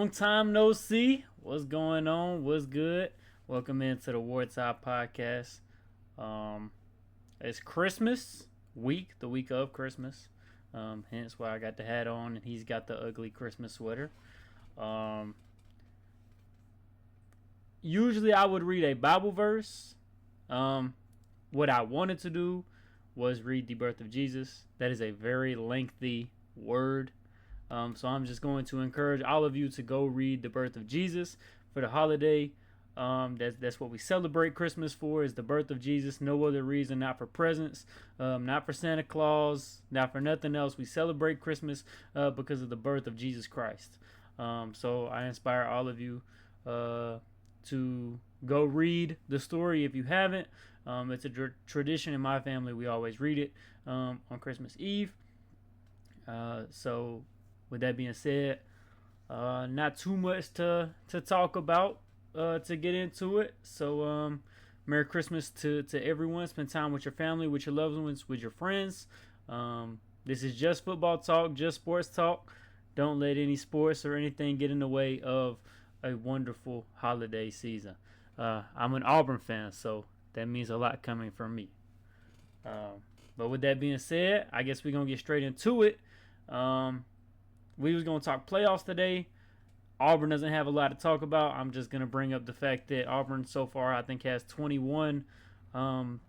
Long time no see. What's going on? What's good? Welcome into the Wartime Podcast. Um, it's Christmas week, the week of Christmas. Hence why I got the hat on and he's got the ugly Christmas sweater. Um, Usually I would read a Bible verse. Um, what I wanted to do was read the birth of Jesus. That is a very lengthy word. So I'm just going to encourage all of you to go read the birth of Jesus for the holiday. That's what we celebrate Christmas for, is the birth of Jesus. No other reason, not for presents, not for Santa Claus, not for nothing else. We celebrate Christmas because of the birth of Jesus Christ. So I inspire all of you to go read the story if you haven't. It's a tradition in my family. We always read it on Christmas Eve. So with that being said, not too much to talk about to get into it. So Merry Christmas to everyone. Spend time with your family, with your loved ones, with your friends. This is just football talk, just sports talk. Don't let any sports or anything get in the way of a wonderful holiday season. I'm an Auburn fan, so that means a lot coming from me. But with that being said, I guess we're going to get straight into it. We was going to talk playoffs today. Auburn doesn't have a lot to talk about. I'm just going to bring up the fact that Auburn so far I think has 21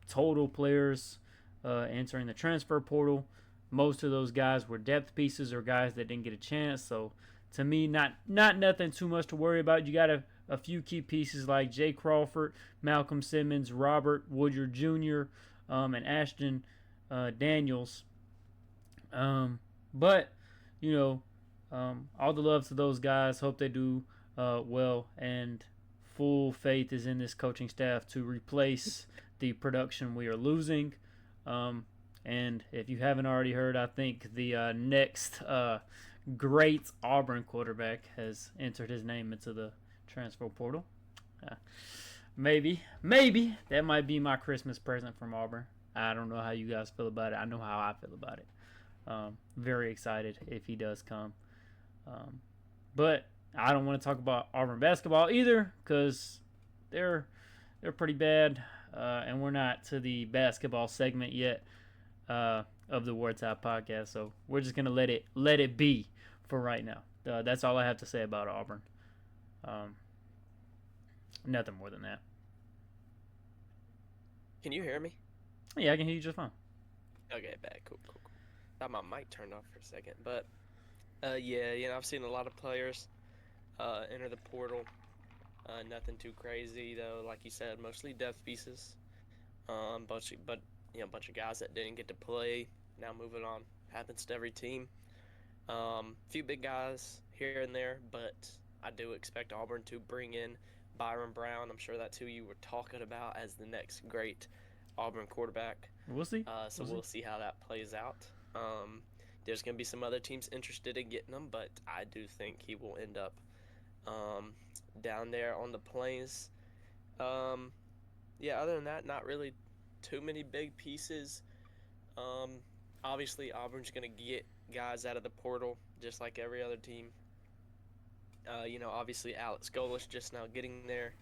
total players entering the transfer portal. Most of those guys were depth pieces or guys that didn't get a chance. So to me, not nothing too much to worry about. You got a few key pieces like Jay Crawford, Malcolm Simmons, Robert Woodyard Jr., and Ashton Daniels. But you know, all the love to those guys. Hope they do well, and full faith is in this coaching staff to replace the production we are losing. And if you haven't already heard, I think the next great Auburn quarterback has entered his name into the transfer portal. Maybe that might be my Christmas present from Auburn. I don't know how you guys feel about it. I know how I feel about it. Very excited if he does come. But I don't want to talk about Auburn basketball either because they're pretty bad, and we're not to the basketball segment yet of the Wartime Podcast. So we're just gonna let it be for right now. That's all I have to say about Auburn. Nothing more than that. Can you hear me? Yeah, I can hear you just fine. Okay, bad. Cool. Thought my mic turned off for a second, but yeah, I've seen a lot of players enter the portal. Nothing too crazy though, like you said, mostly depth pieces. Bunch of guys that didn't get to play. Now moving on, happens to every team. Few big guys here and there, but I do expect Auburn to bring in Byron Brown. I'm sure that's who you were talking about as the next great Auburn quarterback. We'll see. We'll see how that plays out. There's going to be some other teams interested in getting him, but I do think he will end up down there on the plains. Yeah, other than that, not really too many big pieces. Obviously, Auburn's going to get guys out of the portal just like every other team. Obviously Alex Golesh just now getting there,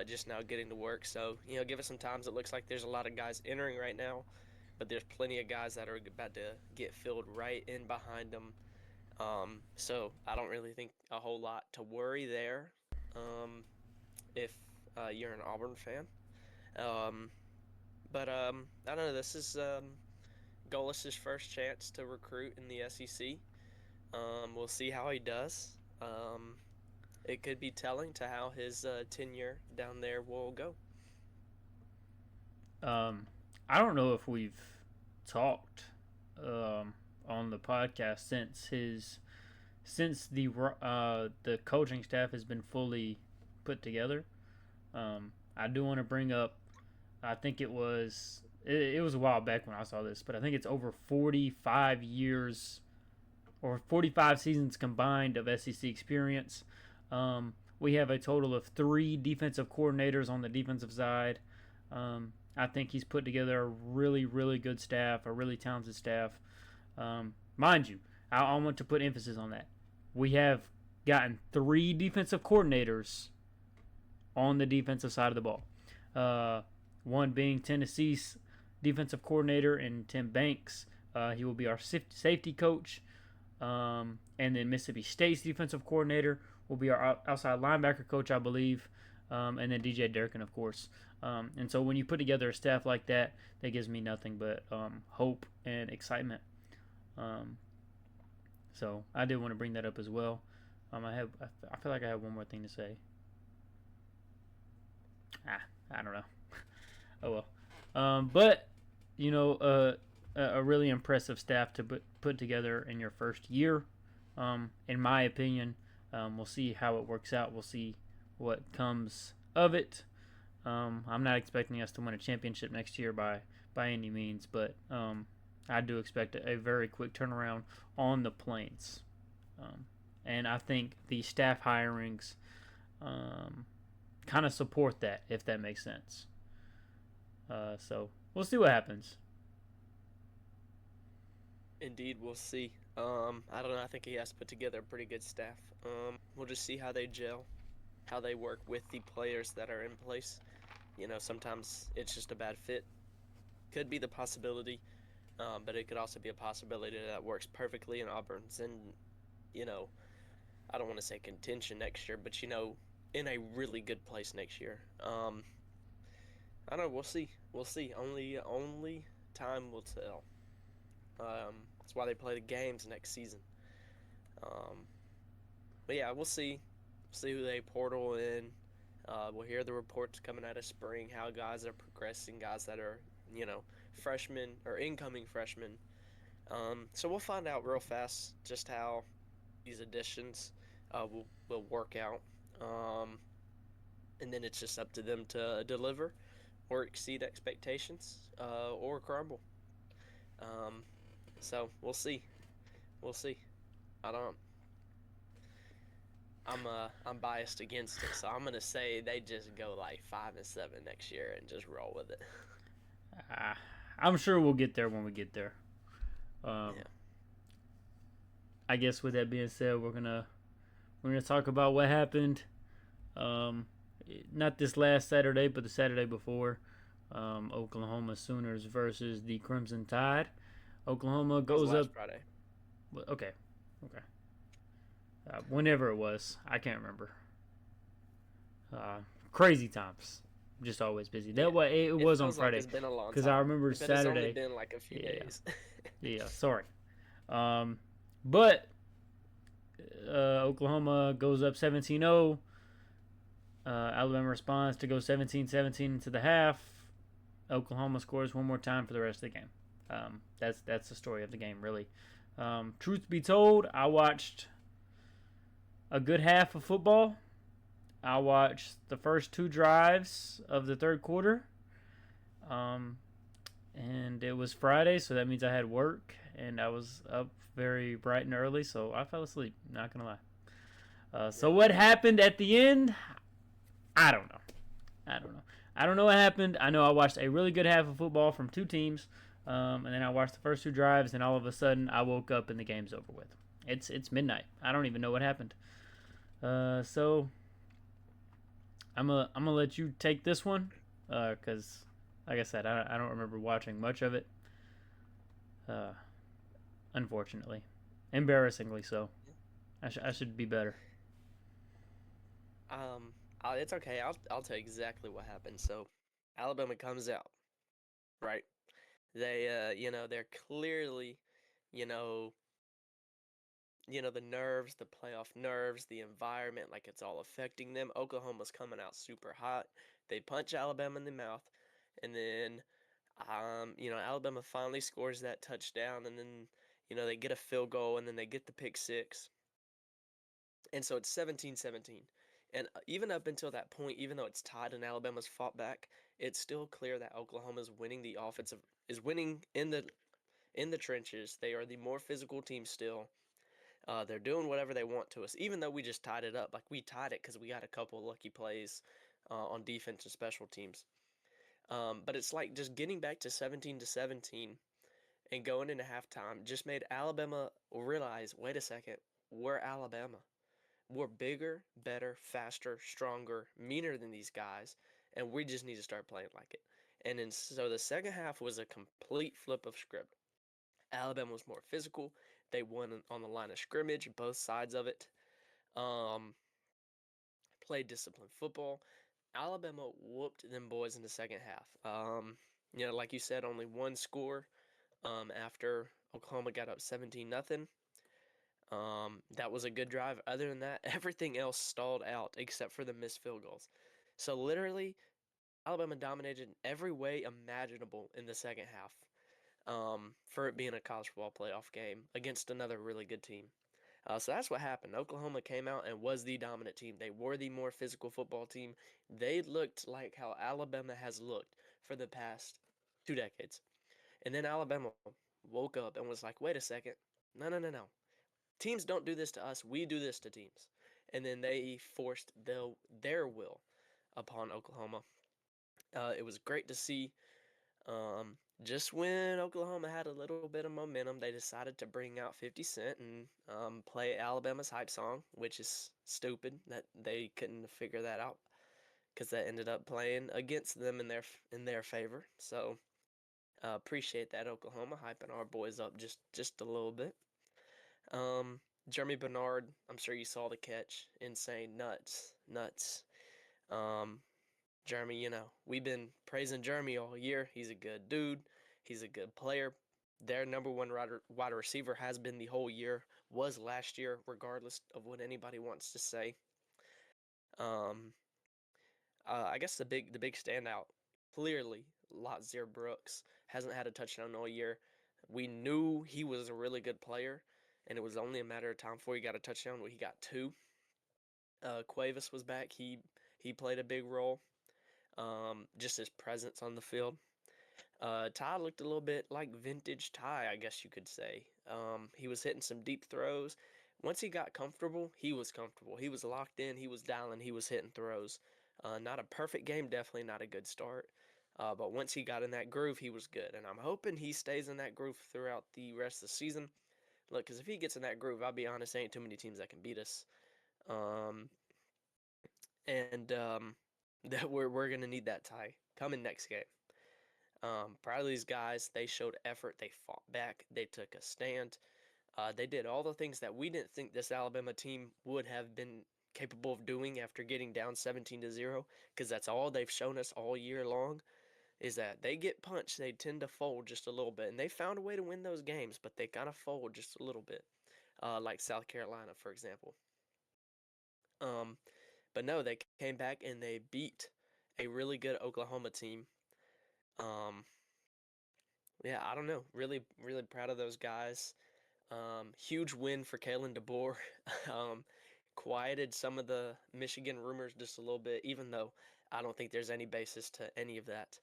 just now getting to work. So, give it some time. It looks like there's a lot of guys entering right now, but there's plenty of guys that are about to get filled right in behind them. So I don't really think a whole lot to worry there if you're an Auburn fan. But I don't know. This is Golesh's first chance to recruit in the SEC. We'll see how he does. It could be telling to how his tenure down there will go. I don't know if we've talked on the podcast since the coaching staff has been fully put together. I do want to bring up. I think it was a while back when I saw this, but I think it's over 45 years or 45 seasons combined of SEC experience. We have a total of 3 defensive coordinators on the defensive side. I think he's put together a really, really good staff, a really talented staff. Mind you, I want to put emphasis on that. We have gotten 3 defensive coordinators on the defensive side of the ball. Uh, one being Tennessee's defensive coordinator and Tim Banks. He will be our safety coach. And then Mississippi State's defensive coordinator will be our outside linebacker coach, I believe. And then DJ Durkin, of course. And so when you put together a staff like that, that gives me nothing but hope and excitement. So I did want to bring that up as well. I feel like I have one more thing to say. I don't know. Oh well. But a really impressive staff to put together in your first year. In my opinion, we'll see how it works out. We'll see what comes of it. I'm not expecting us to win a championship next year by any means, but I do expect a very quick turnaround on the Plains. And I think the staff hirings kind of support that, if that makes sense. So we'll see what happens. Indeed, we'll see. I don't know. I think he has to put together a pretty good staff. We'll just see how they gel, how they work with the players that are in place. Sometimes it's just a bad fit. Could be the possibility, but it could also be a possibility that works perfectly in Auburn's in, I don't want to say contention next year, but in a really good place next year. I don't know. We'll see. We'll see. Only time will tell. That's why they play the games next season. But yeah, we'll see. See who they portal in. We'll hear the reports coming out of spring, how guys are progressing, guys that are, freshmen or incoming freshmen. So we'll find out real fast just how these additions will work out. And then it's just up to them to deliver or exceed expectations or crumble. So we'll see. We'll see. I don't. I'm biased against it, so I'm gonna say they just go like 5-7 next year and just roll with it. I'm sure we'll get there when we get there. Yeah. I guess with that being said, we're gonna talk about what happened. Not this last Saturday, but the Saturday before. Oklahoma Sooners versus the Crimson Tide. Oklahoma goes last up. Friday. Okay. Whenever it was, I can't remember. Crazy times. Just always busy. That way it was on Friday. Like it's been a long time. Because I remember Saturday. It's only been like a few days. Yeah, sorry. But Oklahoma goes up 17-0. Alabama responds to go 17-17 into the half. Oklahoma scores one more time for the rest of the game. That's the story of the game, really. Truth be told, I watched a good half of football. I watched the first 2 drives of the third quarter. And it was Friday, so that means I had work, and I was up very bright and early, so I fell asleep, not going to lie. So what happened at the end? I don't know. I don't know what happened. I know I watched a really good half of football from 2 teams, and then I watched the first 2 drives, and all of a sudden I woke up and the game's over with. It's midnight. I don't even know what happened. So I'm gonna let you take this one, because like I said, I don't remember watching much of it. Unfortunately, embarrassingly so. I should be better. It's okay. I'll tell you exactly what happened. So, Alabama comes out, right? They they're clearly, you know, the nerves, the playoff nerves, the environment, like it's all affecting them. Oklahoma's coming out super hot. They punch Alabama in the mouth, and then Alabama finally scores that touchdown, and then they get a field goal, and then they get the pick six, and so it's 17-17. And even up until that point, even though it's tied and Alabama's fought back, it's still clear that Oklahoma's winning the offensive is winning in the trenches. They are the more physical team still. They're doing whatever they want to us, even though we just tied it up. Like we tied it because we got a couple lucky plays on defense and special teams. But it's like just getting back to 17-17 and going into halftime just made Alabama realize, wait a second, we're Alabama. we're bigger, better, faster, stronger, meaner than these guys, and we just need to start playing like it. So the second half was a complete flip of script. Alabama was more physical. They won on the line of scrimmage, both sides of it. Um, Played disciplined football. Alabama whooped them boys in the second half. Like you said, only one score after Oklahoma got up 17-0. That was a good drive. Other than that, everything else stalled out except for the missed field goals. So literally, Alabama dominated in every way imaginable in the second half. For it being a college football playoff game against another really good team. So that's what happened. Oklahoma came out and was the dominant team. They were the more physical football team. They looked like how Alabama has looked for the past 2 decades. And then Alabama woke up and was like, wait a second. No, no, no, no. Teams don't do this to us. We do this to teams. And then they forced their will upon Oklahoma. It was great to see. Just when Oklahoma had a little bit of momentum, they decided to bring out 50 Cent and play Alabama's hype song, which is stupid that they couldn't figure that out because that ended up playing against them in their favor. So appreciate that, Oklahoma, hyping our boys up just a little bit. Jeremy Bernard, I'm sure you saw the catch. Insane, nuts, nuts. Um, Jeremy, we've been praising Jeremy all year. He's a good dude. He's a good player. Their number one wide receiver has been the whole year, was last year, regardless of what anybody wants to say. Um, I guess the big standout, clearly, Lotzir Brooks hasn't had a touchdown all year. We knew he was a really good player, and it was only a matter of time before he got a touchdown. Well, he got two. Cuevas was back. He played a big role. Just his presence on the field. Ty looked a little bit like vintage Ty, I guess you could say. He was hitting some deep throws. Once he got comfortable, he was comfortable. He was locked in. He was dialing. He was hitting throws. Not a perfect game, definitely not a good start. But once he got in that groove, he was good. And I'm hoping he stays in that groove throughout the rest of the season. Look, because if he gets in that groove, I'll be honest, ain't too many teams that can beat us. Um, and that we're gonna need that Ty coming next game. Proud of these guys. They showed effort. They fought back. They took a stand. They did all the things that we didn't think this Alabama team would have been capable of doing after getting down 17-0, because that's all they've shown us all year long, is that they get punched, they tend to fold just a little bit, and they found a way to win those games, but they kind of fold just a little bit, like South Carolina, for example. But no, they came back and they beat a really good Oklahoma team. Um, yeah, I don't know. Really, really proud of those guys. Huge win for Kalen DeBoer. um, Quieted some of the Michigan rumors just a little bit, even though I don't think there's any basis to any of that.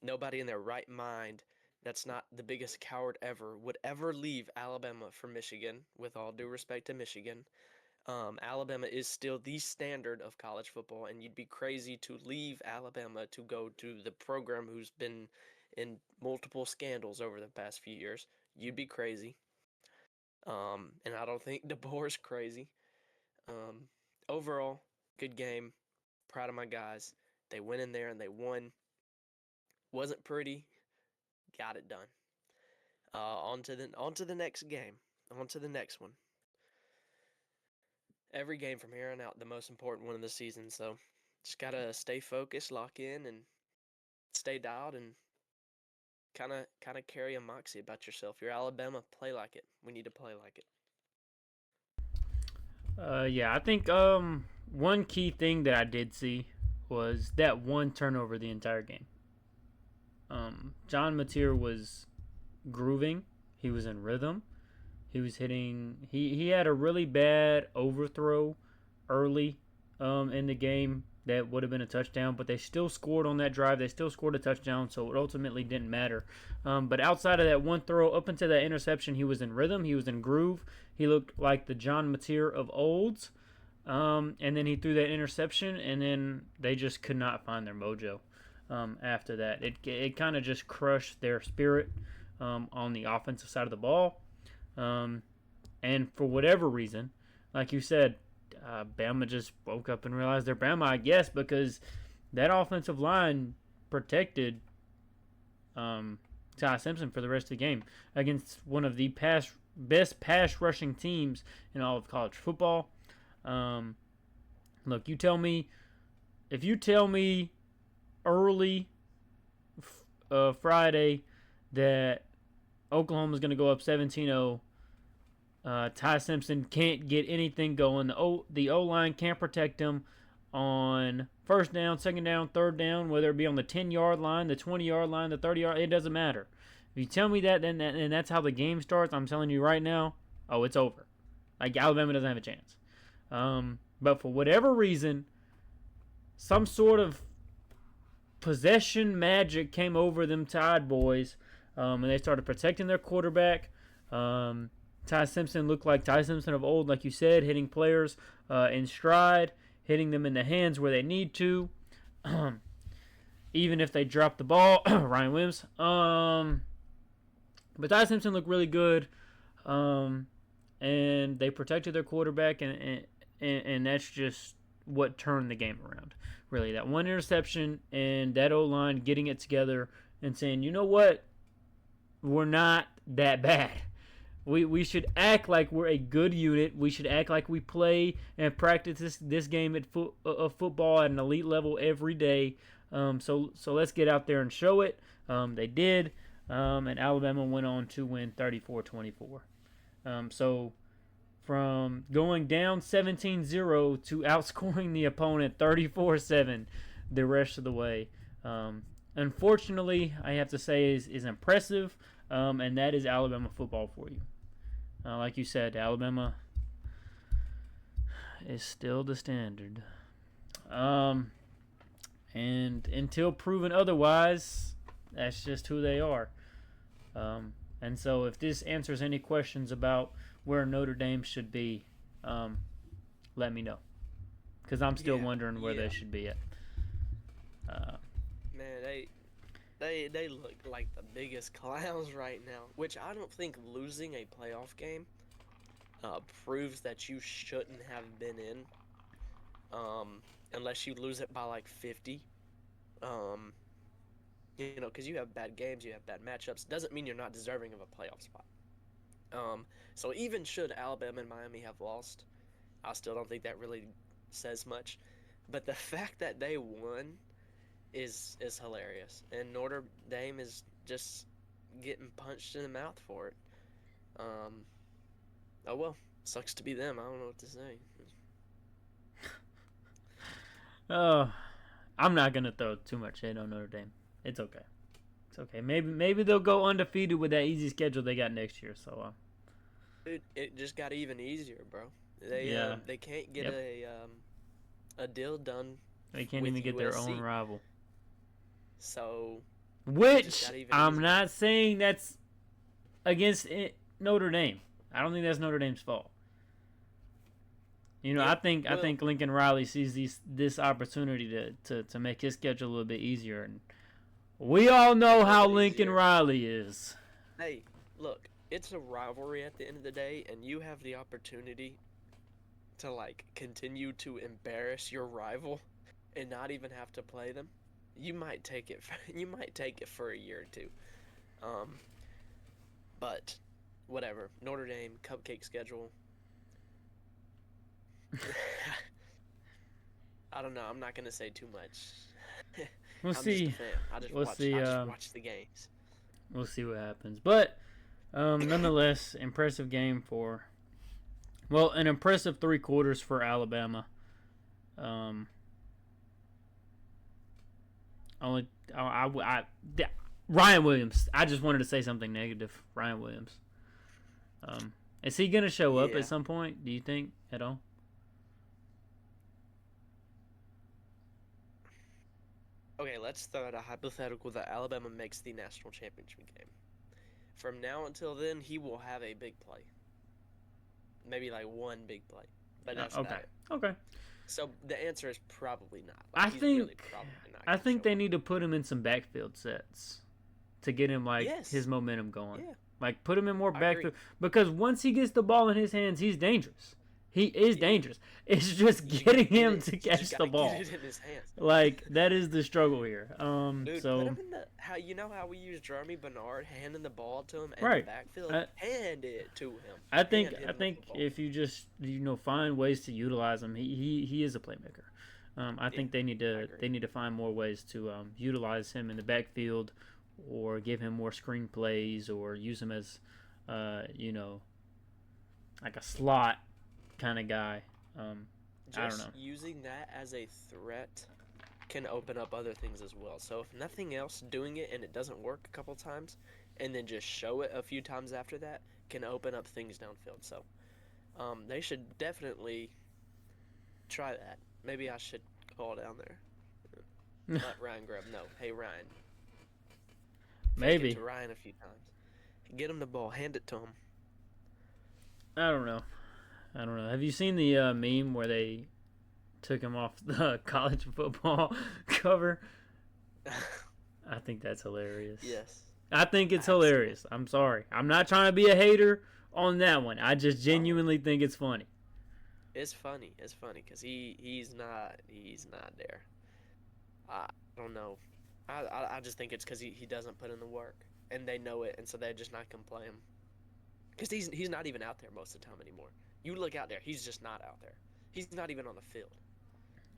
Nobody in their right mind that's not the biggest coward ever would ever leave Alabama for Michigan, with all due respect to Michigan. Alabama is still the standard of college football, and you'd be crazy to leave Alabama to go to the program who's been in multiple scandals over the past few years. You'd be crazy. And I don't think DeBoer's crazy. Um, Overall, good game. Proud of my guys. They went in there and they won. Wasn't pretty. Got it done. On to the next game. On to the next one. Every game from here on out, the most important one of the season. So just gotta stay focused, lock in, and stay dialed, and kind of carry a moxie about yourself. You're Alabama, play like it. We need to play like it. Yeah, I think one key thing that I did see was that one turnover the entire game. John Mateer was grooving. He was in rhythm. He was hitting. He had a really bad overthrow early in the game that would have been a touchdown, but they still scored on that drive. They still scored a touchdown, so it ultimately didn't matter. But outside of that one throw, up until that interception, he was in rhythm. He was in groove. He looked like the John Mateer of olds. And then he threw that interception, and then they just could not find their mojo. After that, it kind of just crushed their spirit on the offensive side of the ball. And for whatever reason, like you said, Bama just woke up and realized they're Bama, I guess, because that offensive line protected Ty Simpson for the rest of the game against one of the best pass rushing teams in all of college football. Look, if you tell me early Friday that Oklahoma's going to go up 17-0, Ty Simpson can't get anything going. The O-line can't protect him on first down, second down, third down, whether it be on the 10-yard line, the 20-yard line, the 30-yard, it doesn't matter. If you tell me that, and that's how the game starts, I'm telling you right now, it's over. Like, Alabama doesn't have a chance. But for whatever reason, some sort of possession magic came over them Tide boys, and they started protecting their quarterback. Ty Simpson looked like Ty Simpson of old, like you said, hitting players in stride, hitting them in the hands where they need to, even if they drop the ball. Ryan Williams. But Ty Simpson looked really good, and they protected their quarterback, and that's just what turned the game around. Really, that one interception and that O-line getting it together and saying, you know what, we're not that bad. We should act like we're a good unit. We should act like we play and practice this game at football at an elite level every day. So let's get out there and show it. They did, and Alabama went on to win 34-24. So from going down 17-0 to outscoring the opponent 34-7 the rest of the way, unfortunately, I have to say is impressive, and that is Alabama football for you. Like you said, Alabama is still the standard. And until proven otherwise, that's just who they are. And so if this answers any questions about where Notre Dame should be, let me know. Because I'm still wondering where they should be at. Man, they look like the biggest clowns right now, which I don't think losing a playoff game proves that you shouldn't have been in, unless you lose it by like 50. Because you have bad games, you have bad matchups, doesn't mean you're not deserving of a playoff spot. So even should Alabama and Miami have lost, I still don't think that really says much. But the fact that they won is hilarious, and Notre Dame is just getting punched in the mouth for it. Oh well, sucks to be them. I don't know what to say. I'm not gonna throw too much hate on Notre Dame. It's okay. It's okay. Maybe they'll go undefeated with that easy schedule they got next year. So, Dude, it just got even easier, bro. They can't get a deal done. They can't even get their own rival. So, which I'm not saying that's against Notre Dame. I don't think that's Notre Dame's fault. I think Lincoln Riley sees this opportunity to make his schedule a little bit easier, and we all know how Lincoln Riley is. Hey, look, it's a rivalry at the end of the day, and you have the opportunity to continue to embarrass your rival and not even have to play them. You might take it for a year or two. But whatever. Notre Dame cupcake schedule. I don't know. I'm not gonna say too much. We'll see. I just watch the games. We'll see what happens. But nonetheless, impressive game an impressive 3 quarters for Alabama. Ryan Williams. I just wanted to say something negative. Ryan Williams. Is he gonna show up at some point? Do you think at all? Okay, let's throw out a hypothetical that Alabama makes the national championship game. From now until then, he will have a big play. Maybe one big play, but that's okay. Not it. Okay. So the answer is probably not. I think they need to put him in some backfield sets to get him his momentum going. Yeah. Put him in more backfield, because once he gets the ball in his hands, he's dangerous. He is Yeah, dangerous. It's just you getting get him it. to You just catch the gotta get ball. it in his hands. Like that is the struggle here. Dude, put So him in the how we use Jeremy Bernard, handing the ball to him in the right. backfield. I, Hand it to him. I Hand him the think football. if you just find ways to utilize him, he is a playmaker. I Yeah, think I agree. they need to find more ways to utilize him in the backfield, or give him more screen plays, or use him as, you know, like a slot kind of guy. I don't know. Just using that as a threat can open up other things as well. So if nothing else, doing it and it doesn't work a couple times, and then just show it a few times after that can open up things downfield. So they should definitely try that. Maybe I should call down there. Not Ryan Grubb. No. Hey Ryan. Fake it Maybe. to Ryan a few times. Get him the ball. Hand it to him. I don't know. I don't know. Have you seen the meme where they took him off the college football cover? I think that's hilarious. Yes. I think it's I have seen hilarious. I'm sorry. I'm not trying to be a hater on that one. I just genuinely think it's funny. It's funny. It's funny because he's not there. I don't know. I just think it's because he doesn't put in the work, and they know it, and so they're just not gonna play him. Because he's not even out there most of the time anymore. You look out there, he's just not out there. He's not even on the field.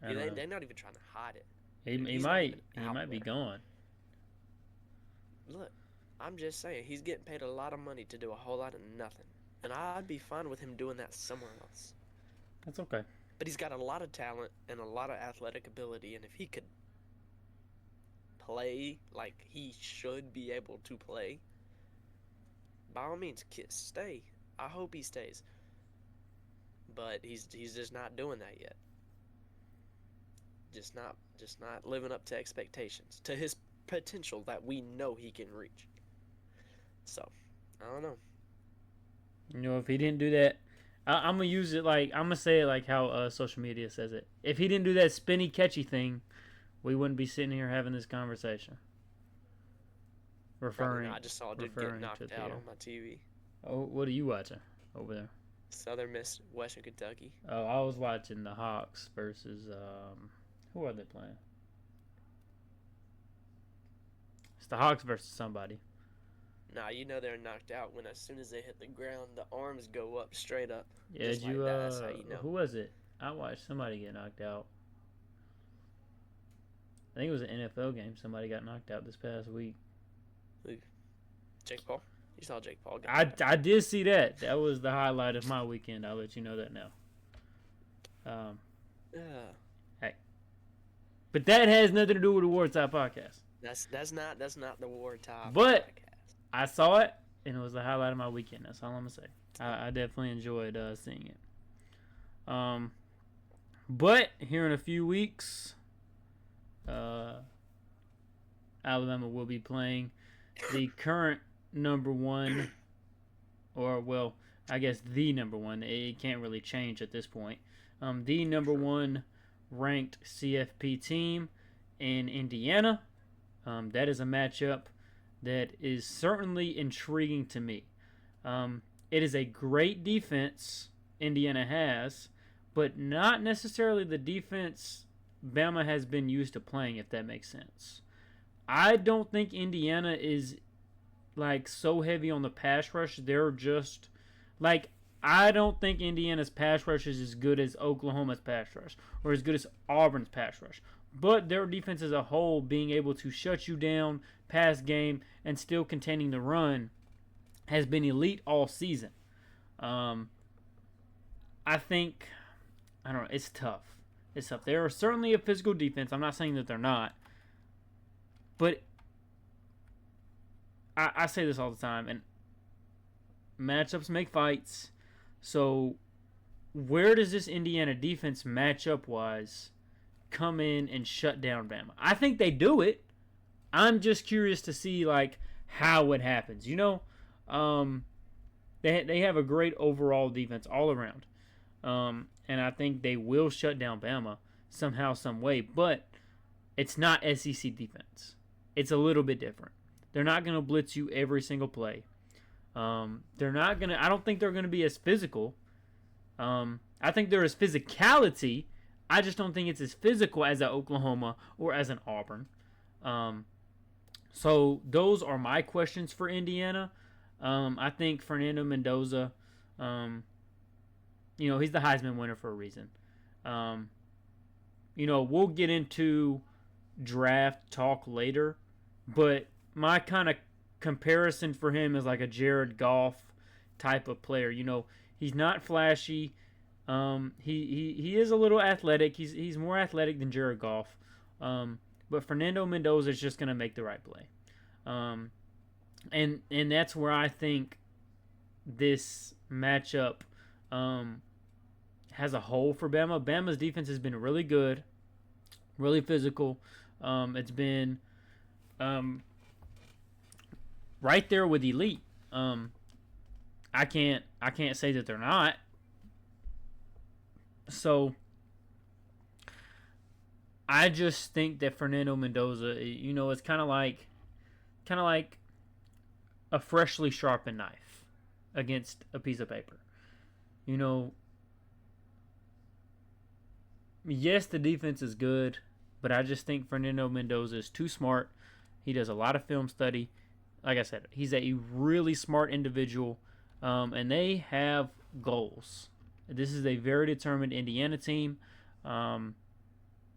They're not even trying to hide it. He He's not might even out be there. gone. Look, I'm just saying he's getting paid a lot of money to do a whole lot of nothing, and I'd be fine with him doing that somewhere else. That's okay. But he's got a lot of talent and a lot of athletic ability, and if he could play like he should be able to play, by all means, stay. I hope he stays. But he's just not doing that yet. Just not living up to expectations, to his potential that we know he can reach. So, I don't know. You know, if he didn't do that, I'm gonna use it like I'm gonna say it like how social media says it. If he didn't do that spinny catchy thing, we wouldn't be sitting here having this conversation. Probably not. I just saw a dude get knocked out year. on my TV. Oh, what are you watching over there? Southern Miss, Western Kentucky. Oh, I was watching the Hawks versus who are they playing? It's the Hawks versus somebody. Nah, you know they're knocked out when as soon as they hit the ground, the arms go up straight up. Yeah, Just like that, that's how you know. Who was it? I watched somebody get knocked out. I think it was an NFL game. Somebody got knocked out this past week. Jake Paul? You saw Jake Paul get knocked I did see that. That was the highlight of my weekend. I'll let you know that now. Hey, but that has nothing to do with the War Top podcast. That's not the war top. But podcast. I saw it, and it was the highlight of my weekend. That's all I'm gonna say. I definitely enjoyed seeing it. But here in a few weeks, Alabama will be playing the current number one, or well, I guess the number one. It can't really change at this point. The number one ranked CFP team in Indiana. That is a matchup that is certainly intriguing to me. It is a great defense Indiana has, but not necessarily the defense Bama has been used to playing, if that makes sense. I don't think Indiana is like so heavy on the pass rush. They're just like, I don't think Indiana's pass rush is as good as Oklahoma's pass rush or as good as Auburn's pass rush. But their defense as a whole, being able to shut you down, pass game, and still containing the run, has been elite all season. I think, I don't know, it's tough. It's tough. They are certainly a physical defense. I'm not saying that they're not. But I say this all the time, and matchups make fights. So where does this Indiana defense matchup-wise come in and shut down Bama? I think they do it. I'm just curious to see like how it happens. You know, they have a great overall defense all around, and I think they will shut down Bama somehow, some way. But it's not SEC defense. It's a little bit different. They're not going to blitz you every single play. They're not going to. I don't think they're going to be as physical. I think there is physicality. I just don't think it's as physical as an Oklahoma or as an Auburn. Um, so those are my questions for Indiana. I think Fernando Mendoza, um, he's the Heisman winner for a reason. Um, we'll get into draft talk later, but my kind of comparison for him is like a Jared Goff type of player. He's not flashy. He is a little athletic. He's more athletic than Jared Goff. But Fernando Mendoza is just gonna make the right play. Um, and that's where I think this matchup has a hole for Bama. Bama's defense has been really good, really physical. It's been right there with elite. I can't say that they're not. So I just think that Fernando Mendoza, it's kind of like a freshly sharpened knife against a piece of paper. You know, yes, the defense is good, but I just think Fernando Mendoza is too smart. He does a lot of film study. Like I said, he's a really smart individual, and they have goals. This is a very determined Indiana team, and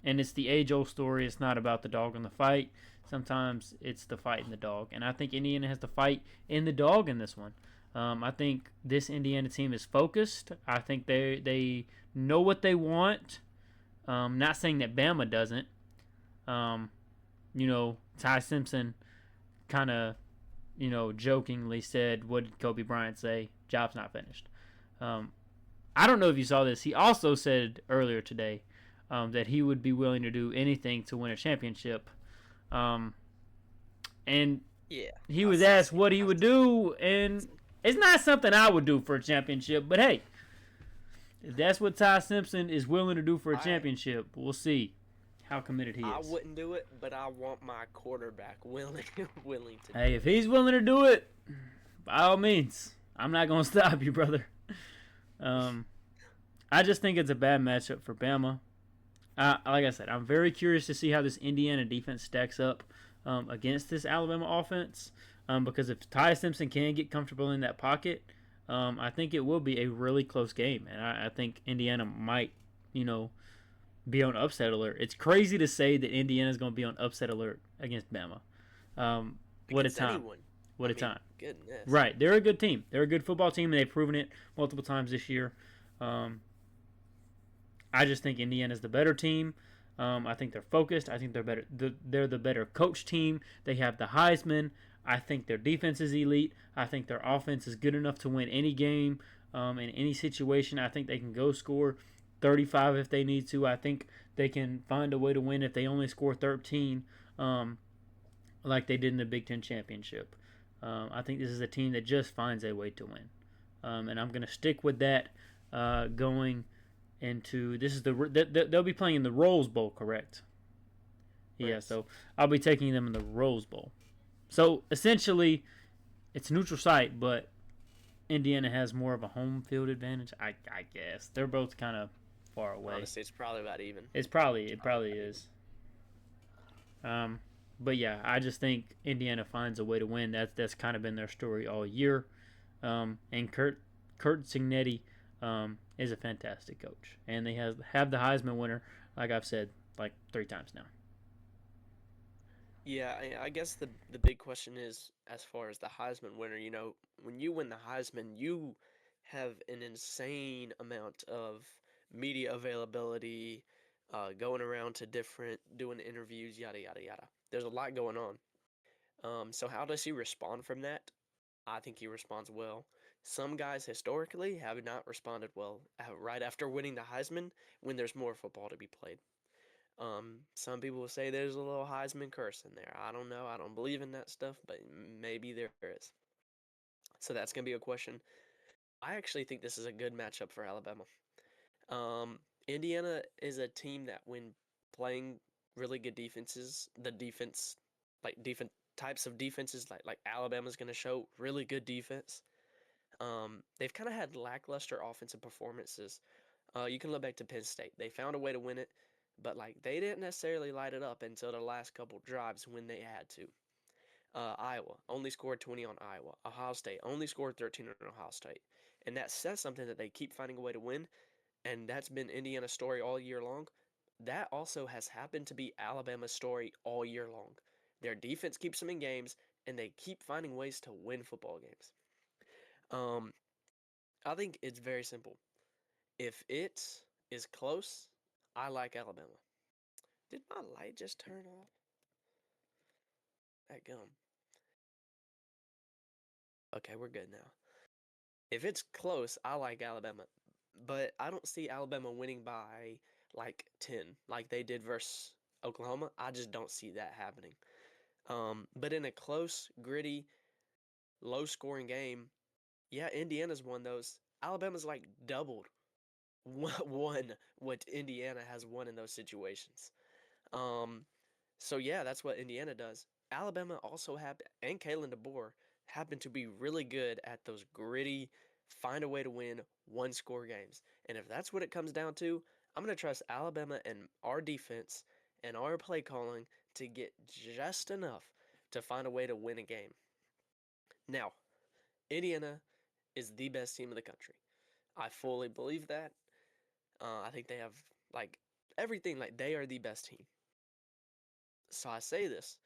it's the age-old story. It's not about the dog in the fight. Sometimes it's the fight in the dog, and I think Indiana has the fight in the dog in this one. I think this Indiana team is focused. I think they know what they want. Not saying that Bama doesn't. Ty Simpson kind of, jokingly said, what did Kobe Bryant say? Job's not finished. I don't know if you saw this. He also said earlier today that he would be willing to do anything to win a championship. And Yeah. he was asked what he would do, and it's not something I would do for a championship, but hey, if that's what Ty Simpson is willing to do for a championship, we'll see how committed he is. I wouldn't do it, but I want my quarterback willing to Hey, if he's willing to do it, by all means, I'm not going to stop you, brother. I just think it's a bad matchup for Bama. Like I said, I'm very curious to see how this Indiana defense stacks up against this Alabama offense. Because if Ty Simpson can get comfortable in that pocket, I think it will be a really close game. And I think Indiana might, be on upset alert. It's crazy to say that Indiana's going to be on upset alert against Bama. What a time. What a time. Goodness. Right. They're a good team. They're a good football team, and they've proven it multiple times this year. I just think Indiana's the better team. I think they're focused. I think they're better. They're the better coach team. They have the Heisman. I think their defense is elite. I think their offense is good enough to win any game in any situation. I think they can go score 35 if they need to. I think they can find a way to win if they only score 13 like they did in the Big Ten Championship. I think this is a team that just finds a way to win. And I'm going to stick with that going into this is they'll be playing in the Rose Bowl, correct? Right. Yeah, so I'll be taking them in the Rose Bowl. So essentially, it's a neutral site, but Indiana has more of a home field advantage. I guess they're both kind of far away. Honestly, it's probably about even. It probably is. But yeah, I just think Indiana finds a way to win. That's kind of been their story all year. And Kurt Cignetti is a fantastic coach, and they have the Heisman winner, like I've said, like 3 times now. Yeah, I guess the big question is, as far as the Heisman winner, when you win the Heisman, you have an insane amount of media availability, going around to doing interviews, yada, yada, yada. There's a lot going on. So how does he respond from that? I think he responds well. Some guys historically have not responded well right after winning the Heisman when there's more football to be played. Some people will say there's a little Heisman curse in there. I don't know. I don't believe in that stuff, but maybe there is. So that's going to be a question. I actually think this is a good matchup for Alabama. Indiana is a team that when playing really good defenses, different types of defenses, like Alabama's going to show really good defense. They've kind of had lackluster offensive performances You can look back to Penn State. They found a way to win it, but like they didn't necessarily light it up until the last couple drives when they had to. Iowa only scored 20 on Iowa. Ohio State only scored 13 on Ohio State. And that says something that they keep finding a way to win, and that's been Indiana's story all year long. That also has happened to be Alabama's story all year long. Their defense keeps them in games, and they keep finding ways to win football games. Um, I think it's very simple. If it is close, I like Alabama. Did my light just turn off? That gum. Okay, we're good now. If it's close, I like Alabama, but I don't see Alabama winning by like 10, like they did versus Oklahoma. I just don't see that happening. But in a close, gritty, low-scoring game, yeah, Indiana's won those. Alabama's like doubled won what Indiana has won in those situations. Um, so yeah, that's what Indiana does. Alabama also and Kalen DeBoer happen to be really good at those gritty, find a way to win one score games. And if that's what it comes down to, I'm going to trust Alabama and our defense and our play calling to get just enough to find a way to win a game. Now, Indiana is the best team in the country. I fully believe that. I think they have like everything, like they are the best team. So I say this,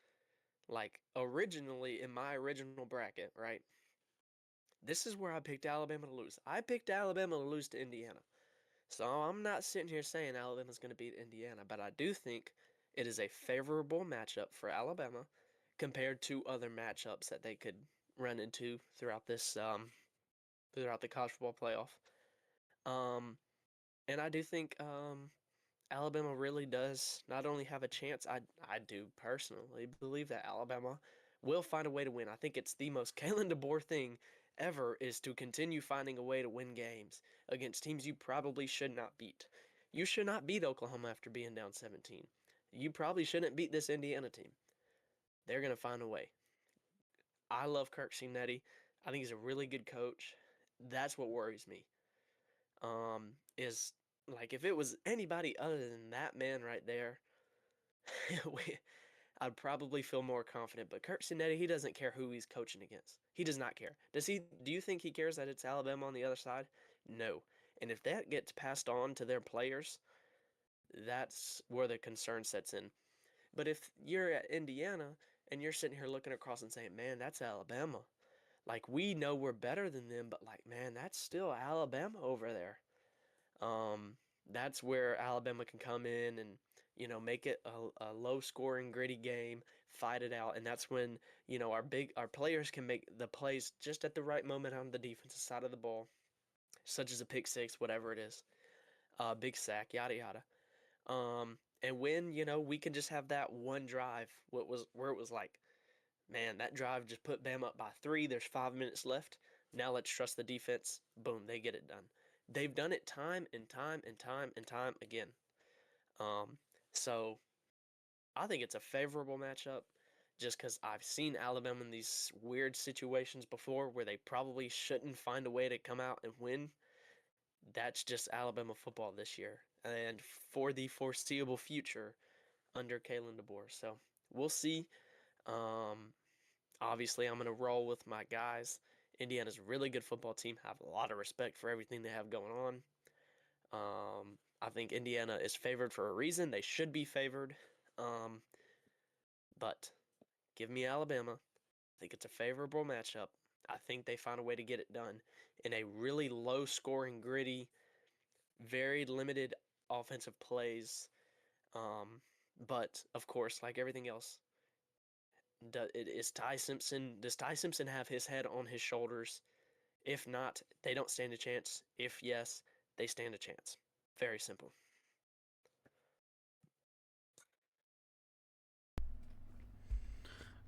like originally in my original bracket, right? This is where I picked Alabama to lose. I picked Alabama to lose to Indiana. So I'm not sitting here saying Alabama's going to beat Indiana, but I do think it is a favorable matchup for Alabama compared to other matchups that they could run into throughout this throughout the college football playoff. Um, and I do think Alabama really does not only have a chance, I do personally believe that Alabama will find a way to win. I think it's the most Kalen DeBoer thing ever is to continue finding a way to win games against teams you probably should not beat. You should not beat Oklahoma after being down 17. You probably shouldn't beat this Indiana team. They're going to find a way. I love Kirk Cinetti. I think he's a really good coach. That's what worries me. Is like if it was anybody other than that man right there, I'd probably feel more confident. But Kurt Cinetti, he doesn't care who he's coaching against. He does not care. Does he? Do you think he cares that it's Alabama on the other side? No. And if that gets passed on to their players, that's where the concern sets in. But if you're at Indiana and you're sitting here looking across and saying, "Man, that's Alabama," like we know we're better than them, but like, man, that's still Alabama over there. Um, that's where Alabama can come in and make it a low scoring gritty game, fight it out, and that's when our players can make the plays just at the right moment on the defensive side of the ball, such as a pick six, whatever it is, big sack, yada yada. And when we can just have that one drive, where it was like, man, that drive just put Bama up by 3. There's 5 minutes left. Now let's trust the defense. Boom, they get it done. They've done it time and time and time and time again. Um, so I think it's a favorable matchup just because I've seen Alabama in these weird situations before where they probably shouldn't find a way to come out and win. That's just Alabama football this year and for the foreseeable future under Kalen DeBoer. So we'll see. Um, Obviously, I'm going to roll with my guys. Indiana's a really good football team. I have a lot of respect for everything they have going on. I think Indiana is favored for a reason. They should be favored. Um, but give me Alabama. I think it's a favorable matchup. I think they find a way to get it done in a really low scoring, gritty, very limited offensive plays. Um, but of course, like everything else, does Ty Simpson have his head on his shoulders? If not, they don't stand a chance. If yes, they stand a chance. Very simple.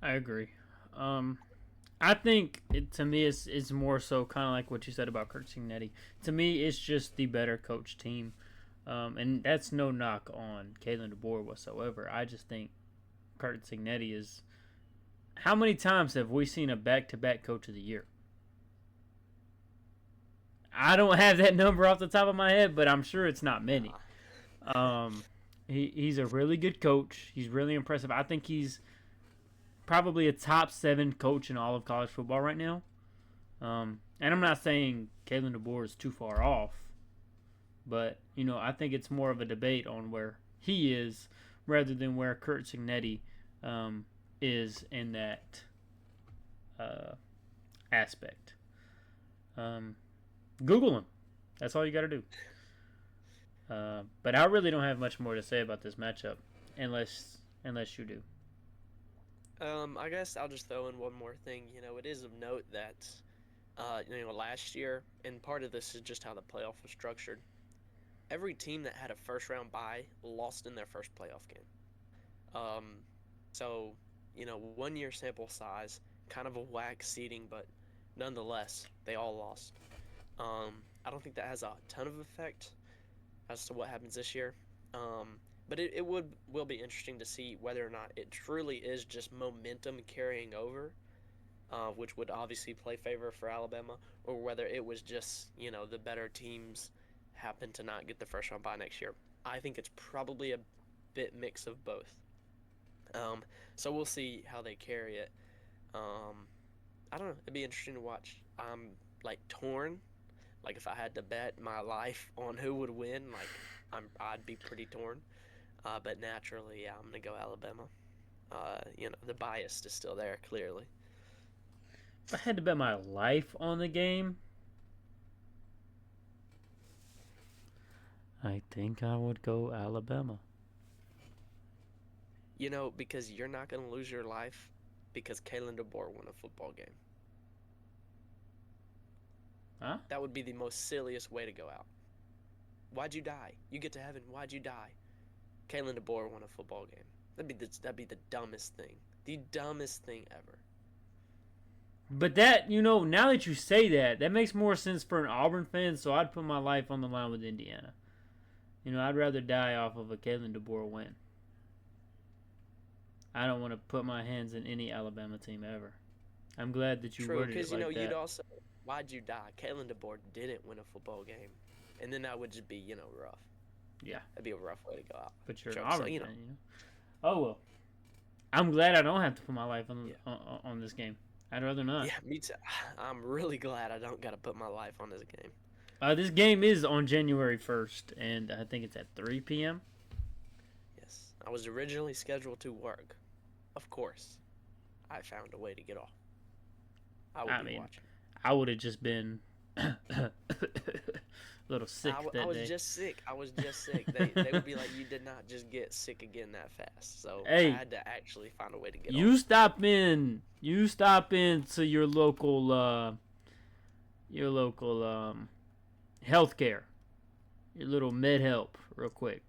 I agree. Um, I think to me it's more so kind of like what you said about Kirk Cinetti. To me, it's just the better coach team, and that's no knock on Kalen DeBoer whatsoever. I just think Kirk Cinetti is. How many times have we seen a back-to-back coach of the year? I don't have that number off the top of my head, but I'm sure it's not many. Nah. He's a really good coach. He's really impressive. I think he's probably a top 7 coach in all of college football right now. And I'm not saying Kalen DeBoer is too far off, but I think it's more of a debate on where he is rather than where Kurt Cignetti is in that aspect. Google him. That's all you got to do. But I really don't have much more to say about this matchup, unless you do. I guess I'll just throw in one more thing. It is of note that, last year, and part of this is just how the playoff was structured. Every team that had a first round bye lost in their first playoff game. So, 1 year sample size, kind of a whack seeding, but nonetheless, they all lost. I don't think that has a ton of effect as to what happens this year. But it will be interesting to see whether or not it truly is just momentum carrying over, which would obviously play favor for Alabama, or whether it was just, the better teams happen to not get the first round bye next year. I think it's probably a bit mix of both. So we'll see how they carry it. I don't know. It'd be interesting to watch. I'm torn. If I had to bet my life on who would win, I'd be pretty torn. But naturally, yeah, I'm gonna go Alabama. The bias is still there, clearly. If I had to bet my life on the game, I think I would go Alabama. Because you're not gonna lose your life because Kalen DeBoer won a football game. Huh? That would be the most silliest way to go out. Why'd you die? You get to heaven. Why'd you die? Kalen DeBoer won a football game. That'd be the dumbest thing. The dumbest thing ever. But that, now that you say that, that makes more sense for an Auburn fan, so I'd put my life on the line with Indiana. I'd rather die off of a Kalen DeBoer win. I don't want to put my hands in any Alabama team ever. I'm glad that you worded it like that. True, because, you'd also... Why'd you die? Kalen DeBoer didn't win a football game. And then that would just be, rough. Yeah. That'd be a rough way to go out. But you're an Auburn fan, Oh, well. I'm glad I don't have to put my life on this game. I'd rather not. Yeah, me too. I'm really glad I don't got to put my life on this game. This game is on January 1st, and I think it's at 3 p.m. Yes. I was originally scheduled to work. Of course. I found a way to get off. I would be watching. I would have just been a little sick that day. I was just sick. They would be like, you did not just get sick again that fast. So hey, I had to actually find a way to get off. You stop in to your local healthcare, your little med help real quick.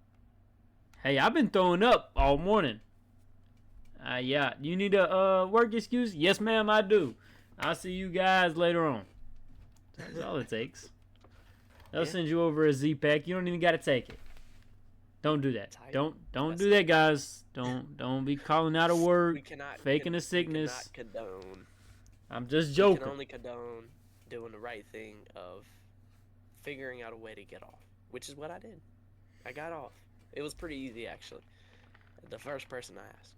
Hey, I've been throwing up all morning. Yeah, you need a work excuse? Yes, ma'am, I do. I'll see you guys later on. That's all it takes. They'll send you over a Z-Pack. You don't even got to take it. Don't do that. Don't do that, guys. Don't be calling out of work, faking a sickness. We cannot condone. I'm just joking. We can only condone doing the right thing of figuring out a way to get off, which is what I did. I got off. It was pretty easy, actually. The first person I asked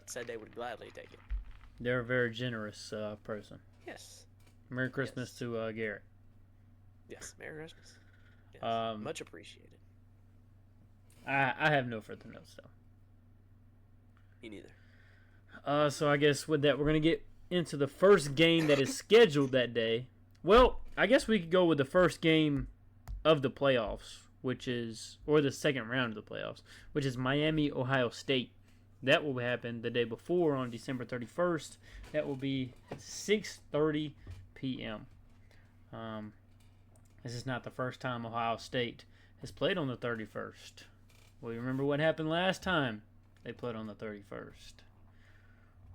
said they would gladly take it. They're a very generous person. Yes. Merry Christmas to Garrett. Yes, Merry Christmas. Yes. Much appreciated. I have no further notes, though. Me neither. So I guess with that, we're going to get into the first game that is scheduled that day. Well, I guess we could go with the first game of the playoffs, or the second round of the playoffs, which is Miami, Ohio State. That will happen the day before on December 31st. That will be 6:30 p.m. This is not the first time Ohio State has played on the 31st. Well, you remember what happened last time they played on the 31st?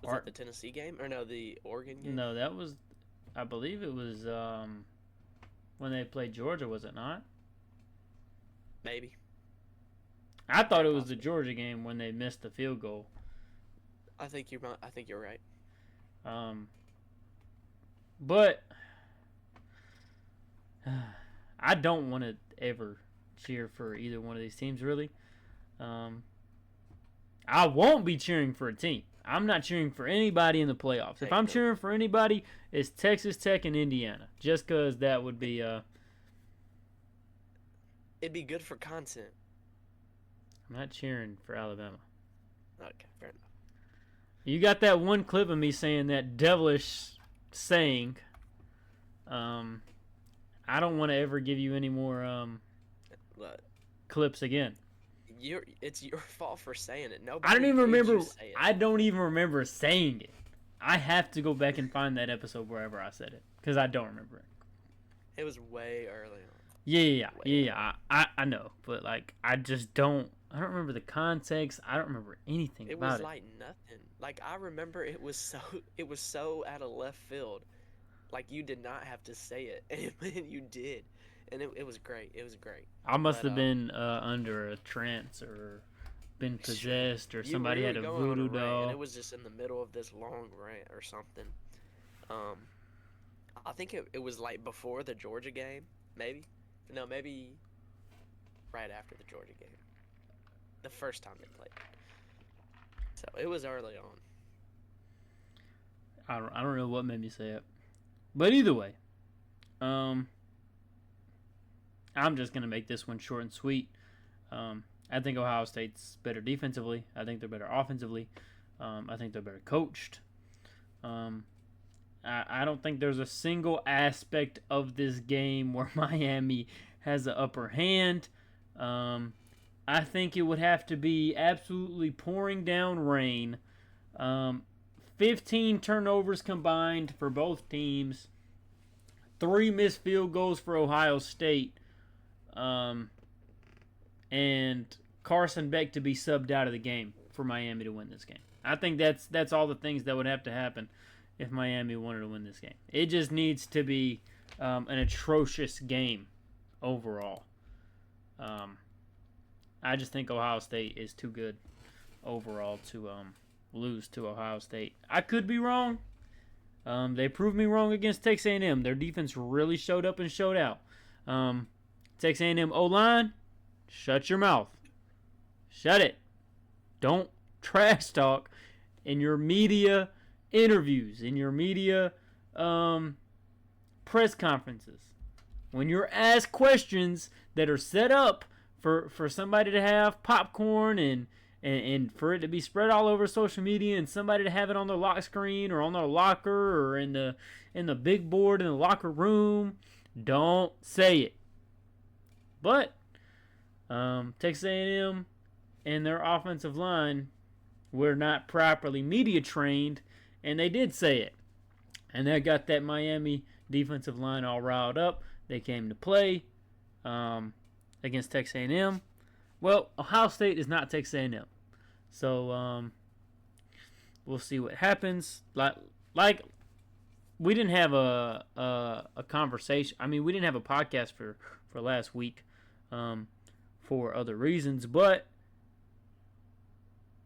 Was that the Tennessee game? Or no, the Oregon game? No, that was, I believe it was when they played Georgia, was it not? Maybe. I thought it was the Georgia game when they missed the field goal. I think you're right. But I don't want to ever cheer for either one of these teams, really. I won't be cheering for a team. I'm not cheering for anybody in the playoffs. If I'm cheering for anybody, it's Texas Tech and Indiana. Just because that would be... It'd be good for content. I'm not cheering for Alabama. Okay, fair enough. You got that one clip of me saying that devilish saying. I don't want to ever give you any more clips again. It's your fault for saying it. I don't even remember. I don't even remember saying it. I have to go back and find that episode wherever I said it because I don't remember it. It was way early on. Yeah. I know, but like I just don't. I don't remember the context. I don't remember anything about it. It was like nothing. Like I remember it was so out of left field. Like you did not have to say it, and you did, and it was great. It was great. I must have been under a trance or been possessed or somebody had a voodoo doll. And it was just in the middle of this long rant or something. I think it was like before the Georgia game, maybe. No, maybe right after the Georgia game. The first time they played. So it was early on. I don't know what made me say it. But either way, I'm just going to make this one short and sweet. I think Ohio State's better defensively. I think they're better offensively. I think they're better coached. I don't think there's a single aspect of this game where Miami has the upper hand. I think it would have to be absolutely pouring down rain. 15 turnovers combined for both teams. 3 missed field goals for Ohio State. And Carson Beck to be subbed out of the game for Miami to win this game. I think that's all the things that would have to happen if Miami wanted to win this game. It just needs to be an atrocious game overall. I just think Ohio State is too good overall to lose to Ohio State. I could be wrong. They proved me wrong against Texas A&M. Their defense really showed up and showed out. Texas A&M O-line, shut your mouth. Shut it. Don't trash talk in your media interviews, in your media press conferences. When you're asked questions that are set up for somebody to have popcorn and for it to be spread all over social media and somebody to have it on their lock screen or on their locker or in the big board in the locker room, don't say it. But Texas A&M and their offensive line were not properly media trained, and they did say it. And that got that Miami defensive line all riled up. They came to play against Texas A&M. Well, Ohio State is not Texas A&M. So we'll see what happens. Like we didn't have a conversation. I mean, we didn't have a podcast for last week for other reasons. But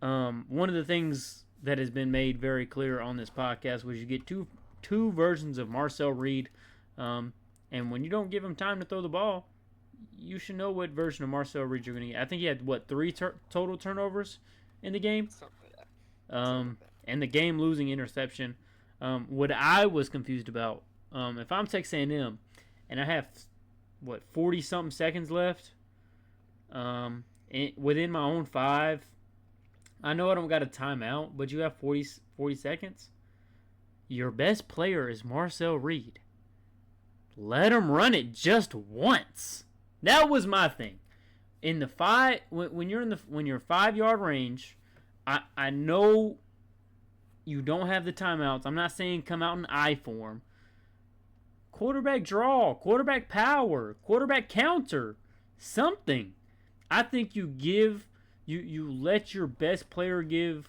one of the things that has been made very clear on this podcast was you get two versions of Marcel Reed. And when you don't give him time to throw the ball, you should know what version of Marcel Reed you're going to get. I think he had, 3 total turnovers in the game? Something like that. And the game-losing interception. What I was confused about, if I'm Texas A&M and I have, 40-something seconds left within my own 5, I know I don't got a timeout, but you have 40 seconds. Your best player is Marcel Reed. Let him run it just once. That was my thing. In the 5, when you're 5-yard range, I know you don't have the timeouts. I'm not saying come out in I form. Quarterback draw, quarterback power, quarterback counter, something. I think you let your best player you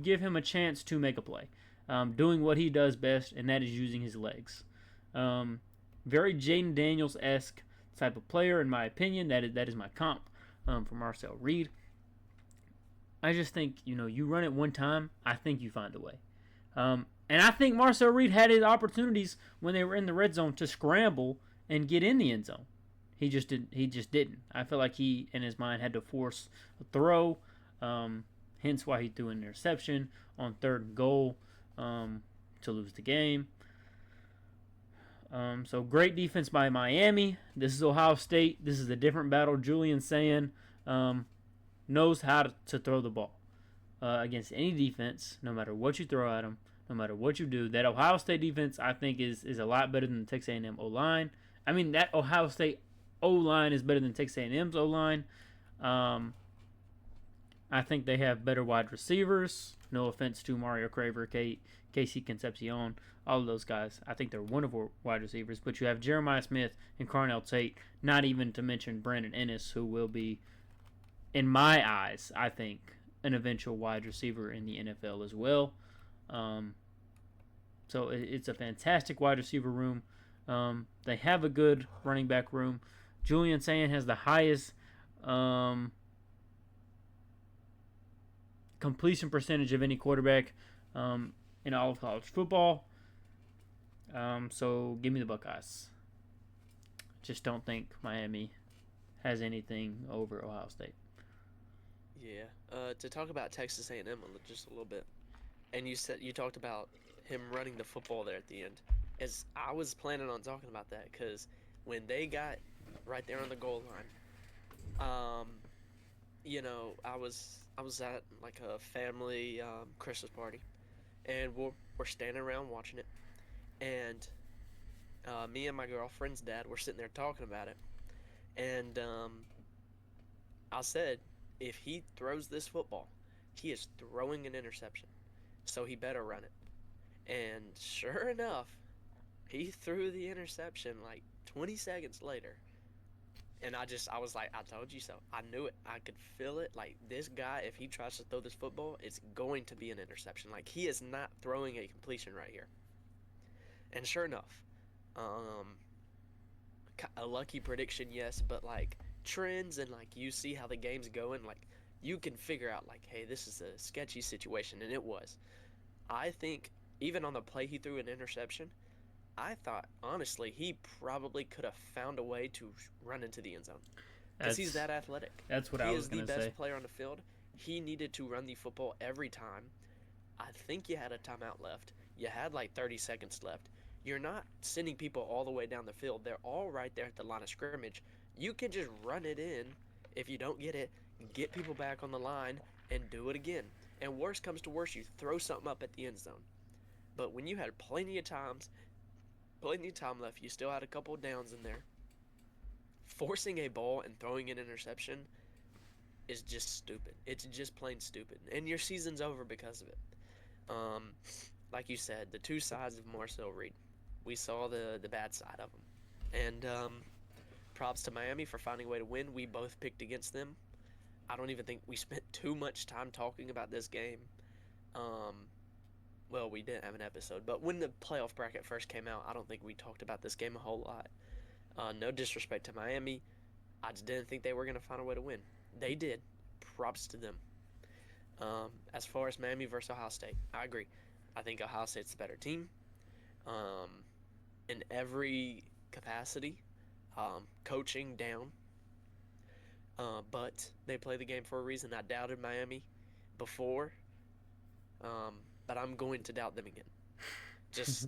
give him a chance to make a play, doing what he does best, and that is using his legs. Very Jaden Daniels-esque type of player, in my opinion. That is my comp for Marcel Reed. I just think, you run it one time, I think you find a way. And I think Marcel Reed had his opportunities when they were in the red zone to scramble and get in the end zone. He just didn't. He just didn't. I feel like he, in his mind, had to force a throw. Hence why he threw an interception on 3rd and goal to lose the game. So great defense by Miami. This is Ohio State. This is a different battle. Julian Sayin knows how to throw the ball against any defense, no matter what you throw at him, no matter what you do. That Ohio State defense, I think, is a lot better than the Texas A&M O-line. I mean, that Ohio State O-line is better than Texas A&M's O-line. I think they have better wide receivers. No offense to Mario Craver, Casey Concepcion, all of those guys. I think they're wonderful wide receivers. But you have Jeremiah Smith and Carnell Tate, not even to mention Brandon Ennis, who will be, in my eyes, I think, an eventual wide receiver in the NFL as well. So it's a fantastic wide receiver room. They have a good running back room. Julian Sayin has the highest completion percentage of any quarterback in all of college football. So give me the Buckeyes. Just don't think Miami has anything over Ohio State. Yeah. To talk about Texas A&M just a little bit, and you talked about him running the football there at the end. As I was planning on talking about that, because when they got right there on the goal line, I was at like a family Christmas party, and we're standing around watching it, and me and my girlfriend's dad were sitting there talking about it, and I said, if he throws this football, he is throwing an interception, so he better run it. And sure enough, he threw the interception like 20 seconds later. And I was like, I told you so. I knew it. I could feel it. Like, this guy, if he tries to throw this football, it's going to be an interception. Like, he is not throwing a completion right here. And sure enough, a lucky prediction, yes, but like trends and like you see how the game's going, like you can figure out like, hey, this is a sketchy situation, and it was. I think even on the play he threw an interception, I thought honestly he probably could have found a way to run into the end zone because he's that athletic. That's what I was going to say. He is the best player on the field. He needed to run the football every time. I think you had a timeout left. You had like 30 seconds left. You're not sending people all the way down the field. They're all right there at the line of scrimmage. You can just run it in. If you don't get it, get people back on the line and do it again. And worst comes to worst, you throw something up at the end zone. But when you had plenty of time left, you still had a couple of downs in there. Forcing a ball and throwing an interception is just stupid. It's just plain stupid. And your season's over because of it. Like you said, the two sides of Marcel Reed. We saw the bad side of him. And props to Miami for finding a way to win. We both picked against them. I don't even think we spent too much time talking about this game. Well, we didn't have an episode, but when the playoff bracket first came out, I don't think we talked about this game a whole lot. No disrespect to Miami. I just didn't think they were going to find a way to win. They did. Props to them. As far as Miami versus Ohio State, I agree. I think Ohio State's the better team. In every capacity, coaching down. But they play the game for a reason. I doubted Miami before, but I'm going to doubt them again. Just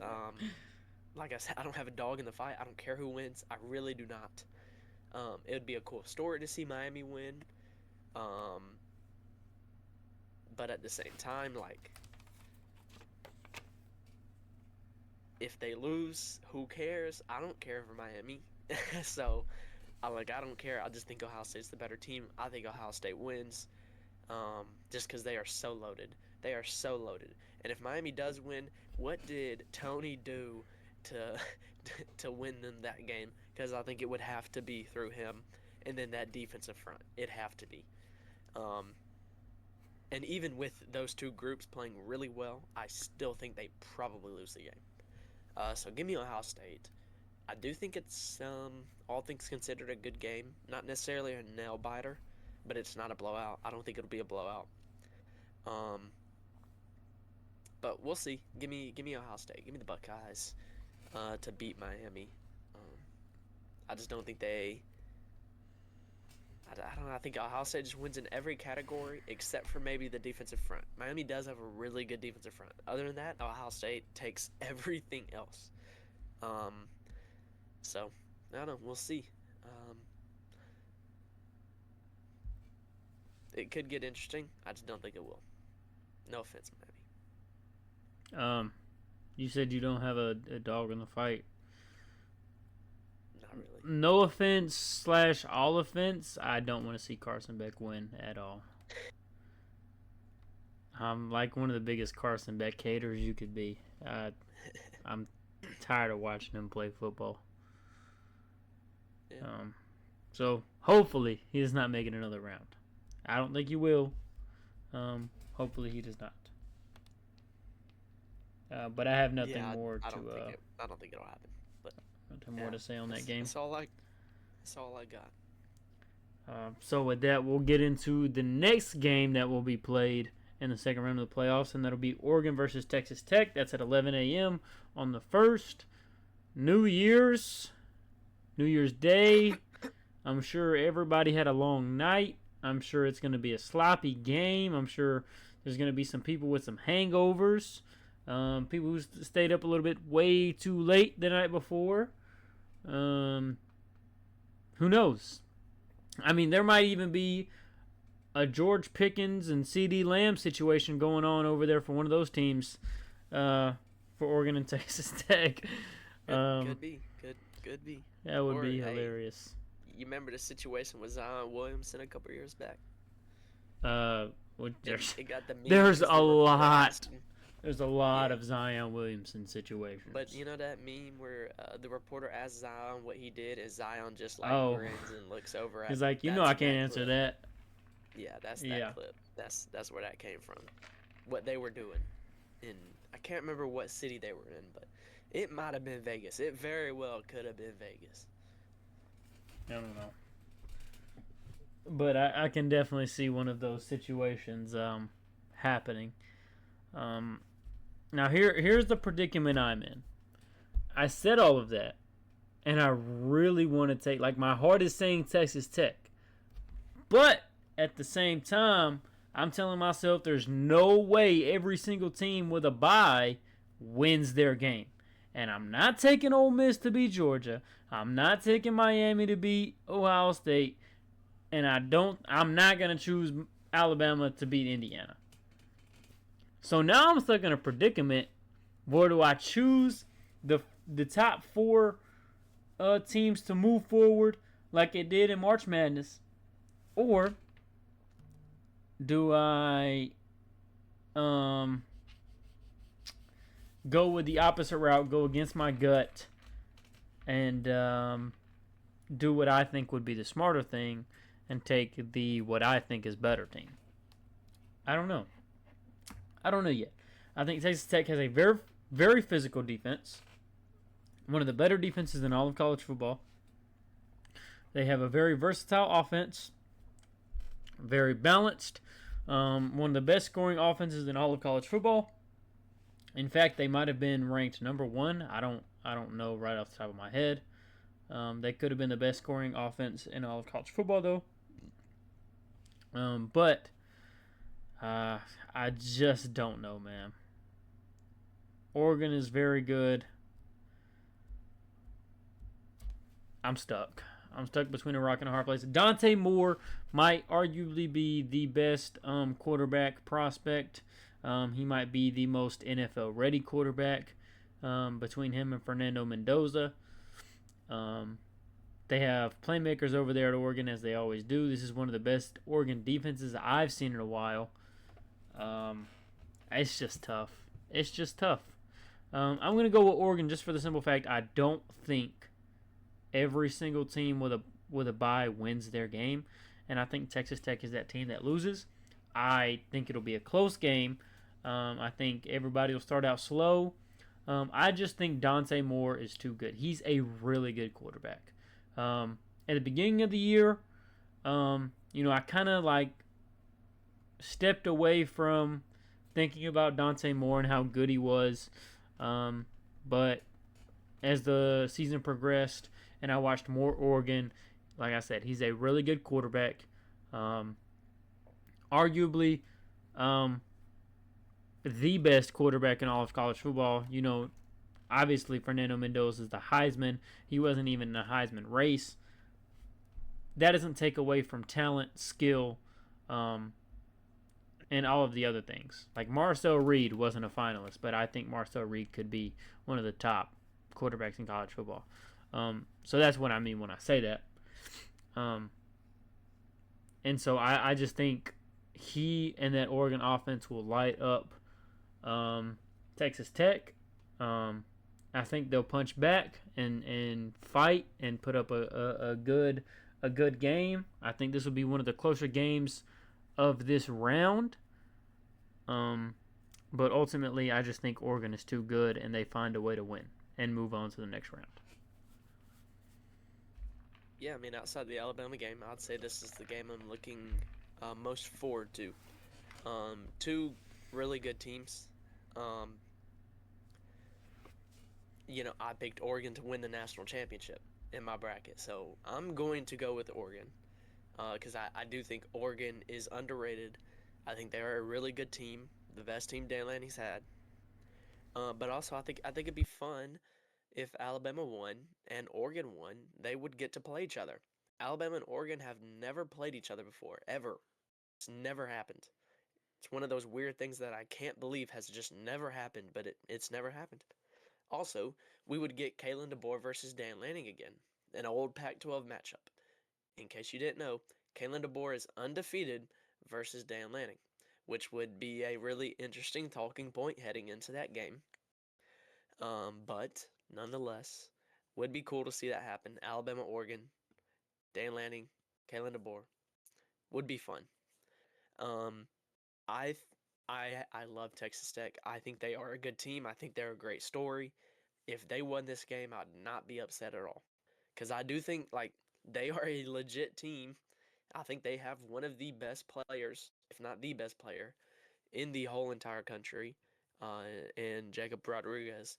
like I said, I don't have a dog in the fight. I don't care who wins. I really do not. It would be a cool story to see Miami win. But at the same time, like, if they lose, who cares? I don't care for Miami. So, I don't care. I just think Ohio State's the better team. I think Ohio State wins just because they are so loaded. They are so loaded. And if Miami does win, what did Tony do to win them that game? Because I think it would have to be through him. And then that defensive front. It'd have to be. And even with those two groups playing really well, I still think they probably lose the game. So give me Ohio State. I do think it's, all things considered, a good game. Not necessarily a nail-biter, but it's not a blowout. I don't think it'll be a blowout. But we'll see. Give me Ohio State. Give me the Buckeyes to beat Miami. I just don't think they. I don't know. I think Ohio State just wins in every category except for maybe the defensive front. Miami does have a really good defensive front. Other than that, Ohio State takes everything else. Um, so I don't know. We'll see. Um, it could get interesting. I just don't think it will. No offense, Miami. You said you don't have a dog in the fight. Not really. No offense / all offense. I don't want to see Carson Beck win at all. I'm like one of the biggest Carson Beck haters you could be. I'm tired of watching him play football. Yeah. So hopefully he does not make it another round. I don't think he will. Hopefully he does not. But I have nothing more to. I don't think it'll happen. But nothing more to say on that game. That's all I got. So with that, we'll get into the next game that will be played in the second round of the playoffs, and that'll be Oregon versus Texas Tech. That's at 11 a.m. on the 1st. New Year's Day. I'm sure everybody had a long night. I'm sure it's going to be a sloppy game. I'm sure there's going to be some people with some hangovers. People who stayed up a little bit way too late the night before. Who knows? I mean, there might even be a George Pickens and CD Lamb situation going on over there for one of those teams for Oregon and Texas Tech. Could be. Could be. That would be hilarious. You remember the situation with Zion Williamson a couple years back? There's a lot. There's a lot of Zion Williamson situations. But you know that meme where the reporter asked Zion what he did, and Zion just grins and looks over at him. He's like, I can't answer that. Yeah, that's that clip. That's where that came from. What they were doing. I can't remember what city they were in, but it might have been Vegas. It very well could have been Vegas. I don't know. But I can definitely see one of those situations happening. Now here's the predicament I'm in. I said all of that, and I really want to take, my heart is saying Texas Tech. But at the same time, I'm telling myself there's no way every single team with a bye wins their game. And I'm not taking Ole Miss to beat Georgia. I'm not taking Miami to beat Ohio State. And I'm not going to choose Alabama to beat Indiana. So now I'm stuck in a predicament. Where do I choose the top 4 teams to move forward like it did in March Madness? Or do I go with the opposite route, go against my gut, and do what I think would be the smarter thing and take the what I think is better team? I don't know. I don't know yet. I think Texas Tech has a very, very physical defense. One of the better defenses in all of college football. They have a very versatile offense. Very balanced. One of the best scoring offenses in all of college football. In fact, they might have been ranked number 1. I don't know right off the top of my head. They could have been the best scoring offense in all of college football, though. But I just don't know, man. Oregon is very good. I'm stuck. I'm stuck between a rock and a hard place. Dante Moore might arguably be the best quarterback prospect. He might be the most NFL-ready quarterback between him and Fernando Mendoza. They have playmakers over there at Oregon, as they always do. This is one of the best Oregon defenses I've seen in a while. It's just tough. I'm going to go with Oregon just for the simple fact I don't think every single team with a bye wins their game, and I think Texas Tech is that team that loses. I think it'll be a close game. I think everybody will start out slow. I just think Dante Moore is too good. He's a really good quarterback. At the beginning of the year, I kind of stepped away from thinking about Dante Moore and how good he was. But as the season progressed and I watched more Oregon. Like I said, he's a really good quarterback. Arguably, um, the best quarterback in all of college football. Obviously Fernando Mendoza is the Heisman. He wasn't even in a Heisman race. That doesn't take away from talent, skill, um, and all of the other things. Like Marcel Reed wasn't a finalist, but I think Marcel Reed could be one of the top quarterbacks in college football. So that's what I mean when I say that. And so I just think he and that Oregon offense will light up Texas Tech. I think they'll punch back and fight and put up a good game. I think this will be one of the closer games of this round. But ultimately, I just think Oregon is too good, and they find a way to win and move on to the next round. Yeah, I mean, outside the Alabama game, I'd say this is the game I'm looking most forward to. Two really good teams. Um, I picked Oregon to win the national championship in my bracket, so I'm going to go with Oregon because I do think Oregon is underrated. I think they're a really good team, the best team Dan Lanning's had. But also, I think it'd be fun if Alabama won and Oregon won. They would get to play each other. Alabama and Oregon have never played each other before, ever. It's never happened. It's one of those weird things that I can't believe has just never happened, but it's never happened. Also, we would get Kalen DeBoer versus Dan Lanning again, an old Pac-12 matchup. In case you didn't know, Kalen DeBoer is undefeated versus Dan Lanning, which would be a really interesting talking point heading into that game. But nonetheless, would be cool to see that happen. Alabama, Oregon, Dan Lanning, Kalen DeBoer would be fun. Um, I I love Texas Tech. I think they are a good team. I think they're a great story. If they won this game, I'd not be upset at all. Because I do think like they are a legit team. I think they have one of the best players, if not the best player, in the whole entire country, and Jacob Rodriguez,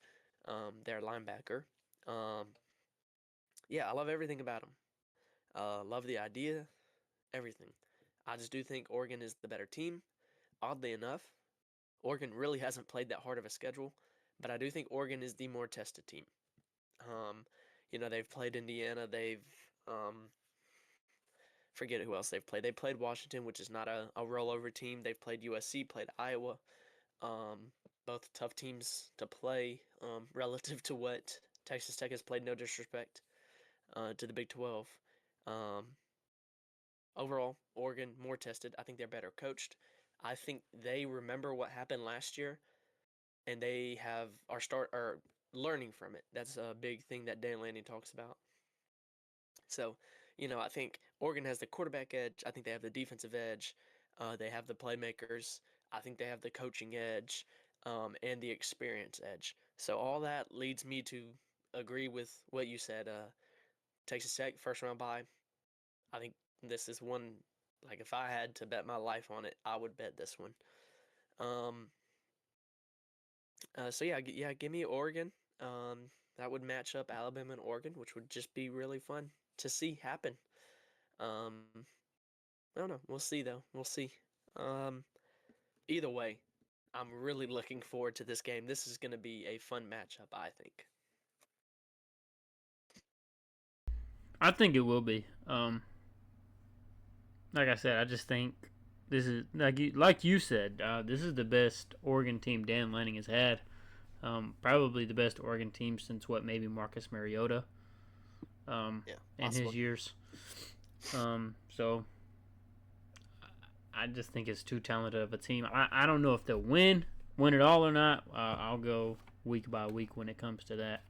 their linebacker. Um, yeah, I love everything about them. Love the idea, everything. I just do think Oregon is the better team. Oddly enough, Oregon really hasn't played that hard of a schedule, but I do think Oregon is the more tested team. Um, they've played Indiana. They've forget who else they've played. They played Washington, which is not a rollover team. They've played USC, played Iowa. Um, both tough teams to play relative to what Texas Tech has played. No disrespect to the Big 12. Um, Overall, Oregon more tested. I think they're better coached. I think they remember what happened last year, and they are learning from it. That's a big thing that Dan Lanning talks about. So, I think Oregon has the quarterback edge. I think they have the defensive edge. They have the playmakers. I think they have the coaching edge, and the experience edge. So all that leads me to agree with what you said. Texas Tech first round bye. I think this is one. Like if I had to bet my life on it, I would bet this one. Um. So yeah, give me Oregon. That would match up Alabama and Oregon, which would just be really fun to see happen. Um, I don't know. We'll see though. We'll see. Um, Either way, I'm really looking forward to this game. This is going to be a fun matchup, I think. I think it will be. Like I said, I just think this is like you said. This is the best Oregon team Dan Lanning has had. Probably the best Oregon team since maybe Marcus Mariota. Yeah, In his years. So I just think it's too talented of a team. I don't know if they'll win it all or not. I'll go week by week when it comes to that.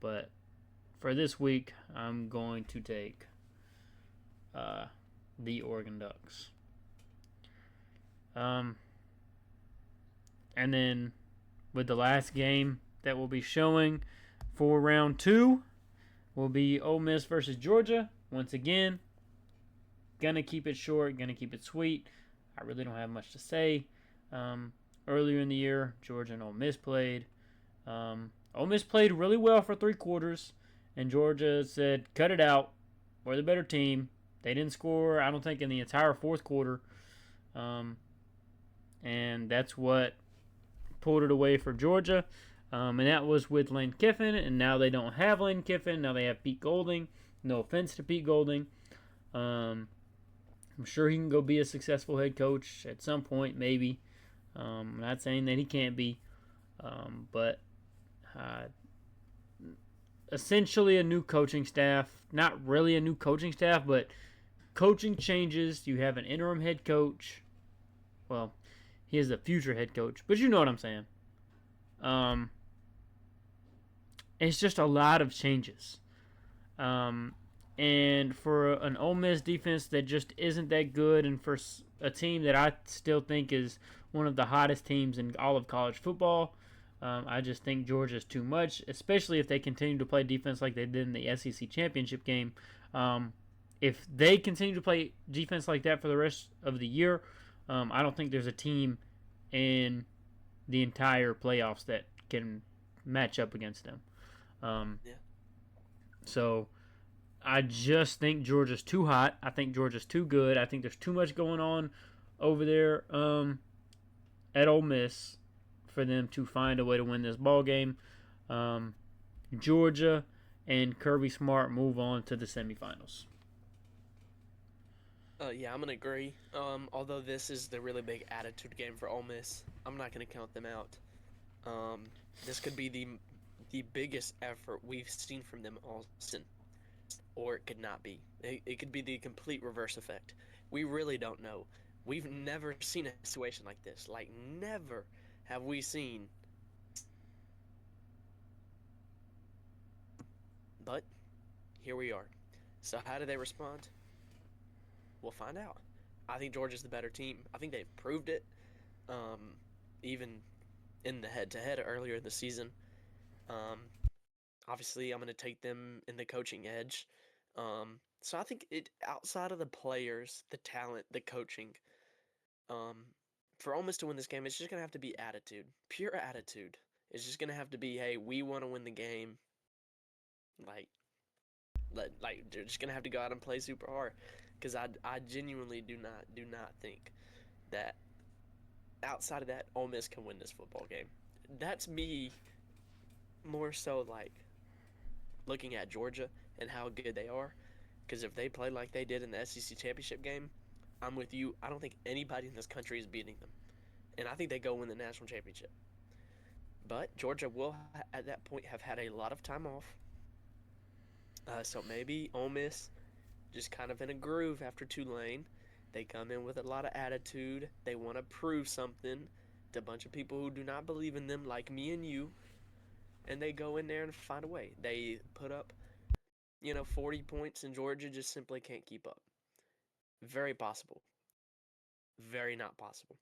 But for this week, I'm going to take the Oregon Ducks. And then with the last game that we'll be showing for round 2 will be Ole Miss versus Georgia. Once again, gonna keep it short, gonna keep it sweet. I really don't have much to say. Earlier in the year, Georgia and Ole Miss played. Ole Miss played really well for 3 quarters, and Georgia said, "Cut it out. We're the better team." They didn't score, I don't think, in the entire fourth quarter, um, and that's what pulled it away for Georgia. And that was with Lane Kiffin, and now they don't have Lane Kiffin. Now they have Pete Golding. No offense to Pete Golding. I'm sure he can go be a successful head coach at some point, maybe. I'm not saying that he can't be, but uh, essentially a new coaching staff. Not really a new coaching staff, but coaching changes. You have an interim head coach. Well, he is the future head coach, but you know what I'm saying. Um, it's just a lot of changes. Um, and for an Ole Miss defense that just isn't that good, and for a team that I still think is one of the hottest teams in all of college football, I just think Georgia's too much, especially if they continue to play defense like they did in the SEC championship game. If they continue to play defense like that for the rest of the year, I don't think there's a team in the entire playoffs that can match up against them. Yeah. So I just think Georgia's too hot. I think Georgia's too good. I think there's too much going on over there at Ole Miss for them to find a way to win this ball game. Georgia and Kirby Smart move on to the semifinals. Yeah, I'm gonna agree. Although this is the really big attitude game for Ole Miss, I'm not gonna count them out. This could be the biggest effort we've seen from them all season, or it could not be. It could be the complete reverse effect. We really don't know. We've never seen a situation like this. Like, never have we seen. But here we are. So how do they respond? We'll find out. I think Georgia's the better team. I think they've proved it. Even in the head-to-head earlier in the season. Obviously, I'm going to take them in the coaching edge. So I think outside of the players, the talent, the coaching, for Ole Miss to win this game, it's just going to have to be attitude. Pure attitude. It's just going to have to be, hey, we want to win the game. Like they're just going to have to go out and play super hard. Because I genuinely do not think that outside of that, Ole Miss can win this football game. That's me more so like looking at Georgia and how good they are. Because if they play like they did in the SEC championship game, I'm with you. I don't think anybody in this country is beating them. And I think they go win the national championship. But Georgia will, at that point, have had a lot of time off. So maybe Ole Miss just kind of in a groove after Tulane. They come in with a lot of attitude. They want to prove something to a bunch of people who do not believe in them, like me and you. And they go in there and find a way. They put up, 40 points, and Georgia just simply can't keep up. Very possible. Very not possible.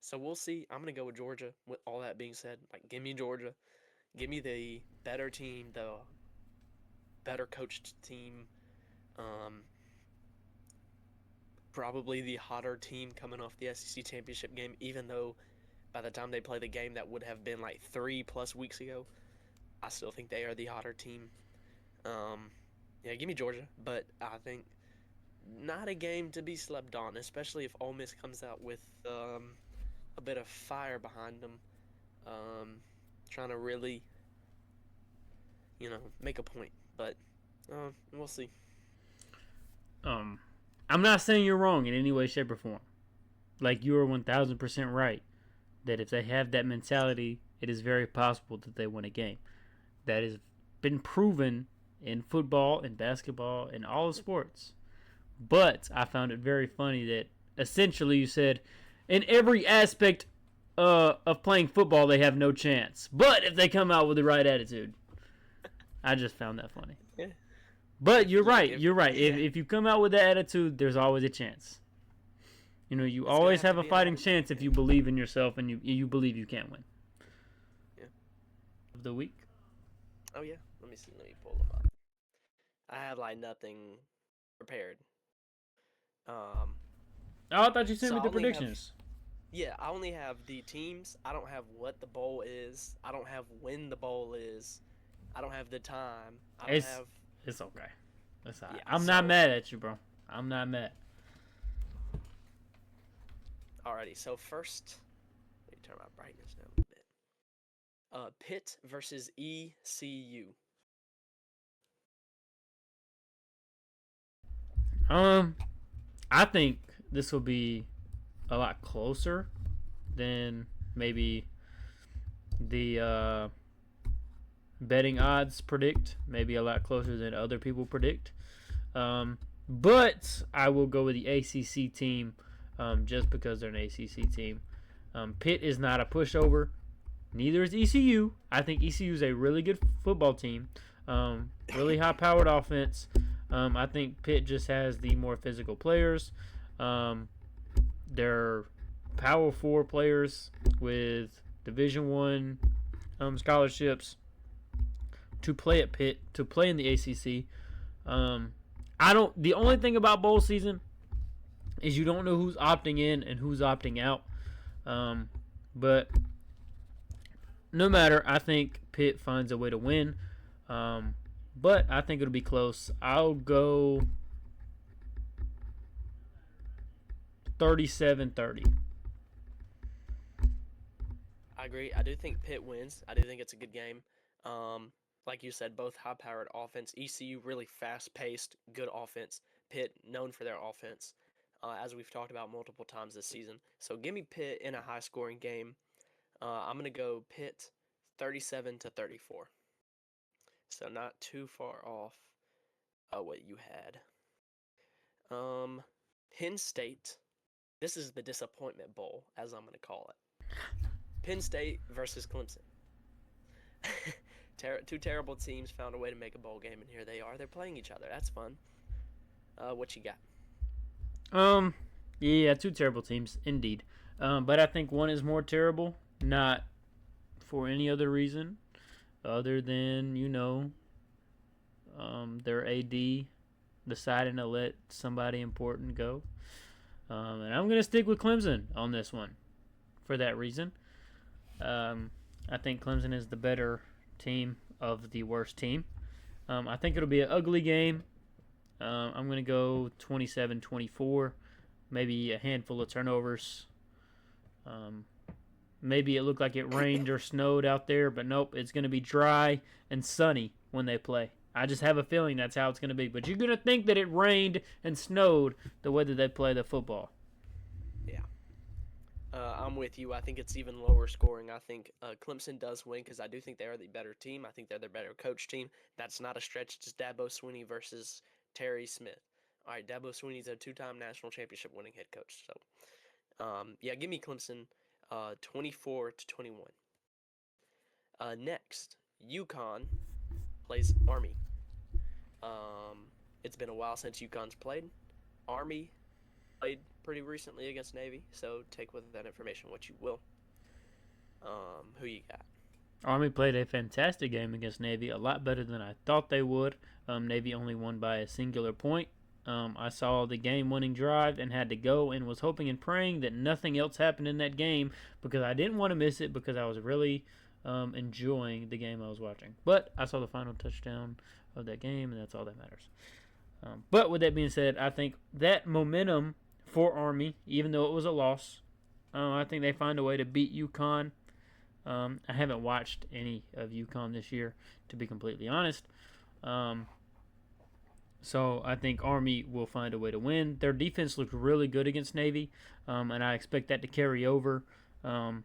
So we'll see. I'm going to go with Georgia. With all that being said, give me Georgia. Give me the better team, the better coached team. Probably the hotter team coming off the SEC championship game, even though by the time they play the game that would have been 3+ weeks ago, I still think they are the hotter team. Yeah, give me Georgia, but I think not a game to be slept on, especially if Ole Miss comes out with a bit of fire behind them, trying to really, make a point. But we'll see. I'm not saying you're wrong in any way, shape, or form. You are 1,000% right that if they have that mentality, it is very possible that they win a game. That has been proven in football, in basketball, in all the sports. But I found it very funny that essentially you said in every aspect of playing football they have no chance. But if they come out with the right attitude. I just found that funny. Yeah. But you're right. You're right. Yeah. If you come out with that attitude, there's always a chance. You always have a fighting chance if you believe in yourself and you believe you can win. Yeah. Of the week. Oh yeah. Let me see. Let me pull them up. I have nothing prepared. Oh, I thought you sent me the predictions. I only have the teams. I don't have what the bowl is. I don't have when the bowl is. I don't have the time. I don't It's have. it's okay. It's alright. Yeah. I'm not So, mad at you, bro. I'm not mad. alrighty. So first, let me turn my brightness down a bit. Pitt versus ECU. Um, I think this will be a lot closer than maybe the betting odds predict. Maybe a lot closer than other people predict. But I will go with the ACC team just because they're an ACC team. Pitt is not a pushover. Neither is ECU. I think ECU is a really good football team. Really high-powered offense. I think Pitt just has the more physical players. They're Power Four players with Division One scholarships to play at Pitt, to play in the ACC. I don't. The only thing about bowl season is you don't know who's opting in and who's opting out. But no matter, I think Pitt finds a way to win. But I think it'll be close. I'll go 37-30. I agree. I do think Pitt wins. I do think it's a good game. Like you said, both high-powered offense. ECU really fast-paced, good offense. Pitt known for their offense, as we've talked about multiple times this season. So give me Pitt in a high-scoring game. I'm gonna go Pitt, 37-34. So not too far off what you had. Penn State. This is the disappointment bowl, as I'm gonna call it. Penn State versus Clemson. Two terrible teams found a way to make a bowl game, and here they are. They're playing each other. That's fun. What you got? Yeah, two terrible teams indeed. But I think one is more terrible, not for any other reason other than their AD deciding to let somebody important go. And I'm gonna stick with Clemson on this one for that reason. I think Clemson is the better team of the worst team. I think it'll be an ugly game. I'm going to go 27-24, maybe a handful of turnovers. Maybe it looked like it rained or snowed out there, but nope, it's going to be dry and sunny when they play. I just have a feeling that's how it's going to be. But you're going to think that it rained and snowed the way that they play the football. Yeah. I'm with you. I think it's even lower scoring. I think Clemson does win because I do think they are the better team. I think they're the better coach team. That's not a stretch. It's Dabo Swinney versus Terry Smith. All right, Dabo Swinney's a two-time national championship winning head coach. So, yeah, give me Clemson 24-21. Next, UConn plays Army. It's been a while since UConn's played. Army played pretty recently against Navy, so take with that information what you will. Who you got? Army played a fantastic game against Navy, a lot better than I thought they would. Navy only won by a singular point. I saw the game-winning drive and had to go and was hoping and praying that nothing else happened in that game because I didn't want to miss it because I was really enjoying the game I was watching. But I saw the final touchdown of that game, and that's all that matters. But with that being said, I think that momentum for Army, even though it was a loss, I think they find a way to beat UConn. I haven't watched any of UConn this year, to be completely honest. So I think Army will find a way to win. Their defense looked really good against Navy, and I expect that to carry over. All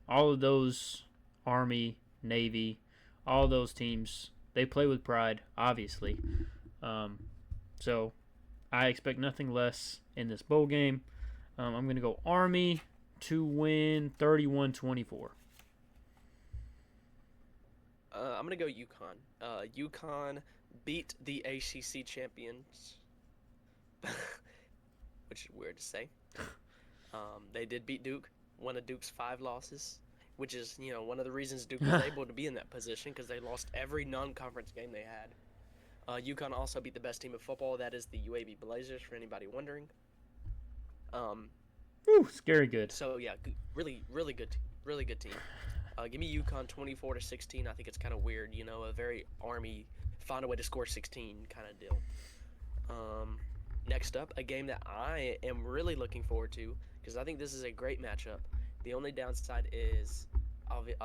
of those Army, Navy, all those teams, they play with pride, obviously. So I expect nothing less in this bowl game. I'm going to go Army to win 31-24. I'm going to go UConn. UConn beat the ACC champions, which is weird to say. They did beat Duke, one of Duke's 5 losses, which is, one of the reasons Duke was able to be in that position because they lost every non-conference game they had. UConn also beat the best team of football. That is the UAB Blazers, for anybody wondering. Ooh, scary good. So, yeah, really, really good team. Give me UConn 24-16. I think it's kind of weird, a very Army find a way to score 16 kind of deal. Next up, a game that I am really looking forward to because I think this is a great matchup. The only downside is,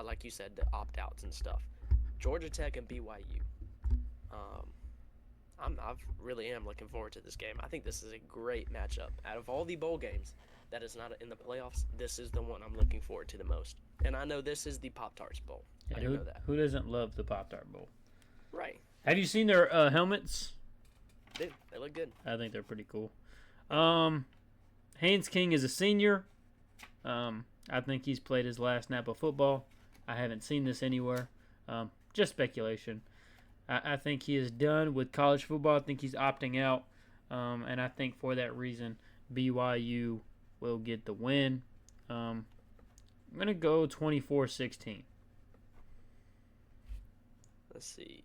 like you said, the opt-outs and stuff. Georgia Tech and BYU. Um, I really am looking forward to this game. I think this is a great matchup. Out of all the bowl games that is not in the playoffs, this is the one I'm looking forward to the most. And I know this is the Pop-Tarts Bowl. I do know that. Who doesn't love the Pop-Tart Bowl? Right. Have you seen their helmets? Dude, they look good. I think they're pretty cool. Haynes King is a senior. I think he's played his last snap of football. I haven't seen this anywhere. Just speculation. I think he is done with college football. I think he's opting out. And I think for that reason, BYU will get the win. I'm going to go 24-16. Let's see.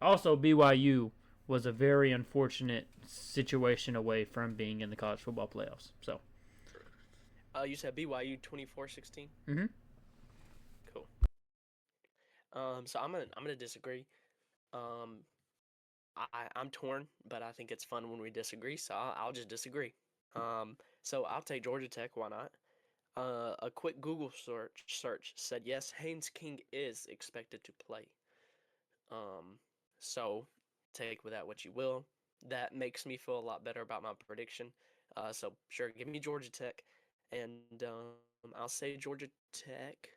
Also, BYU was a very unfortunate situation away from being in the college football playoffs. So, you said BYU 24-16? Mhm. Cool. So I'm gonna disagree. I'm torn, but I think it's fun when we disagree, so I'll just disagree. So I'll take Georgia Tech. Why not? A quick Google search said yes, Haynes King is expected to play. So take with that what you will. That makes me feel a lot better about my prediction. So sure, give me Georgia Tech, and I'll say Georgia Tech.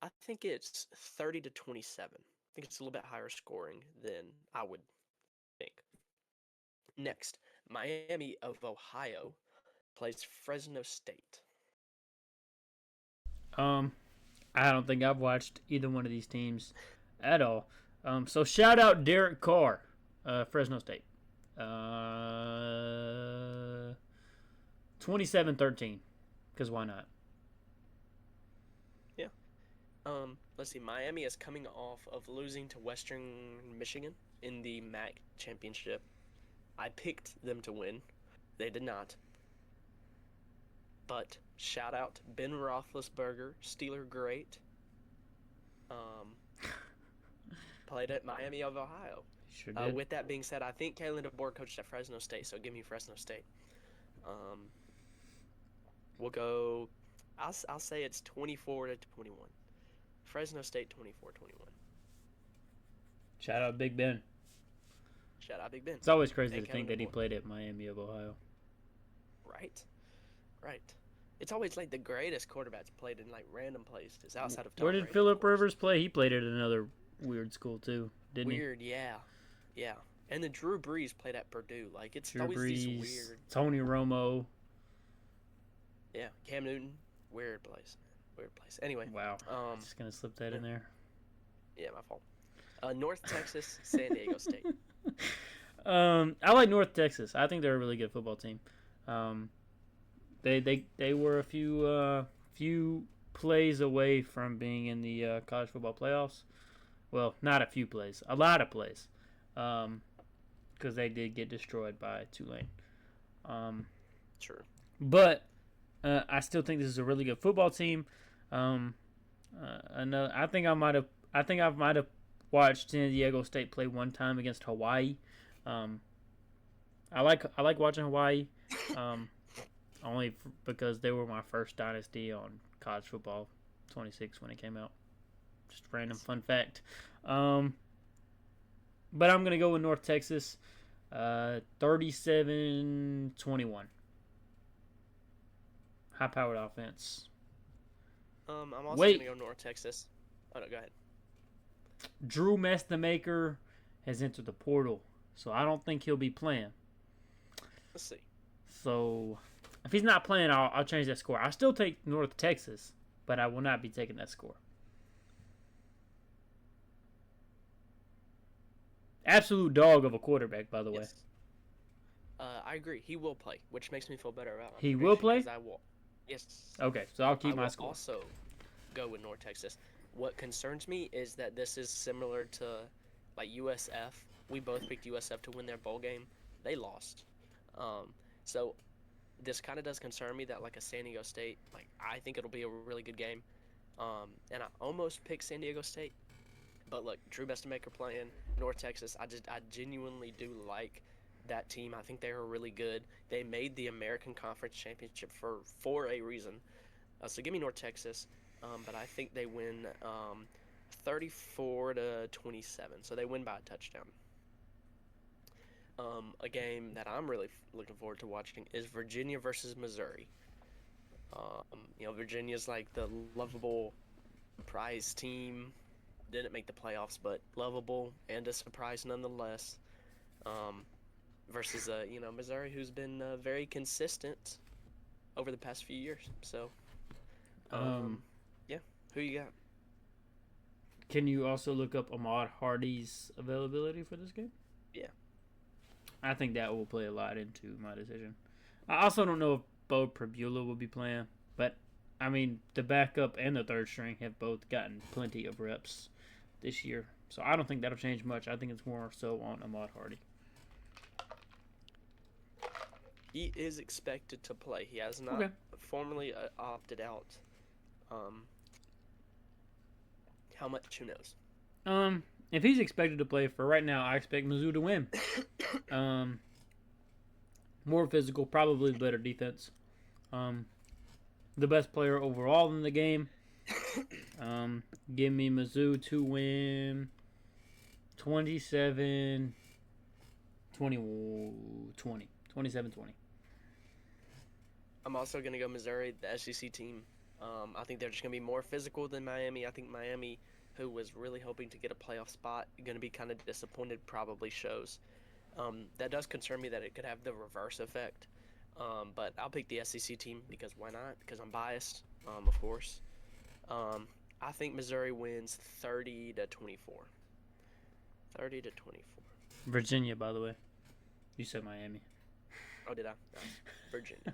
I think it's 30-27. I think it's a little bit higher scoring than I would think. Next, Miami of Ohio plays Fresno State. I don't think I've watched either one of these teams at all. So shout out Derek Carr, Fresno State. 27-13, because why not? Yeah. Let's see. Miami is coming off of losing to Western Michigan in the MAC championship. I picked them to win. They did not. But shout out Ben Roethlisberger, Steeler great. Played at Miami of Ohio. Sure did. With that being said, I think Kalen DeBoer coached at Fresno State, so give me Fresno State. We'll go. I'll say it's 24-21. Fresno State 24-21. Shout out Big Ben. Shout out Big Ben. It's always crazy And to think Kalen that he DeBoer. played at Miami of Ohio. Right. It's always like the greatest quarterbacks played in like random places outside of Tom Where did Brady, Phillip of course. Rivers play? He played at another weird school too, didn't Weird, yeah. And then Drew Brees played at Purdue. Like it's he? Drew always these Brees, weird. Tony Romo. Yeah, Cam Newton, weird place. Anyway, Wow. Just gonna slip that in there. yeah, my fault. North Texas, San Diego State. I like North Texas. I think they're a really good football team. They were a few plays away from being in the college football playoffs. Well, not a few plays, a lot of plays, because they did get destroyed by Tulane. Sure. But I still think this is a really good football team. I think I might have watched San Diego State play one time against Hawaii. I like watching Hawaii, only because they were my first dynasty on college football 26 when it came out. Just a random fun fact. But I'm gonna go with North Texas, 37-21. High-powered offense. I'm also Wait. gonna go North Texas. Oh no, go ahead. Drew Mestamaker has entered the portal, so I don't think he'll be playing. Let's see. So if he's not playing, I'll change that score. I'll still take North Texas, but I will not be taking that score. Absolute dog of a quarterback, by the way. Yes. I agree. He will play, which makes me feel better about my He will prediction, play? 'cause I will. Yes. Okay, so I'll keep I my will score. also go with North Texas. What concerns me is that this is similar to like USF. We both picked USF to win their bowl game. They lost. So this kind of does concern me that like a San Diego State, like I think it'll be a really good game. And I almost picked San Diego State, but look, Drew Bestamaker playing North Texas. I genuinely do like that team. I think they are really good. They made the American Conference Championship for a reason. So give me North Texas, but I think they win 34-27. So they win by a touchdown. A game that I'm really looking forward to watching is Virginia versus Missouri. Virginia's like the lovable prize team. Didn't make the playoffs, but lovable and a surprise nonetheless. Um, versus Missouri, who's been very consistent over the past few years. So, Um, yeah, who you got? can you also look up Ahmad Hardy's availability for this game? Yeah, I think that will play a lot into my decision. I also don't know if Bo Prabula will be playing, but I mean the backup and the third string have both gotten plenty of reps this year, so I don't think that'll change much. I think it's more so on Ahmad Hardy. he is expected to play. He has not Okay. formally opted out. Um, how much? Who knows? If he's expected to play for right now, I expect Mizzou to win. Um, more physical, probably better defense. Um, the best player overall in the game. Give me Mizzou to win 27 20 20 27 20. I'm also gonna go Missouri, the SEC team. I think they're just gonna be more physical than Miami. I think Miami, who was really hoping to get a playoff spot, gonna be kind of disappointed. Probably shows. That does concern me that it could have the reverse effect. But I'll pick the SEC team because why not? Because I'm biased, of course. Um, I think Missouri wins 30-24. 30-24. Virginia, by the way. You said Miami. Oh, did I? Virginia.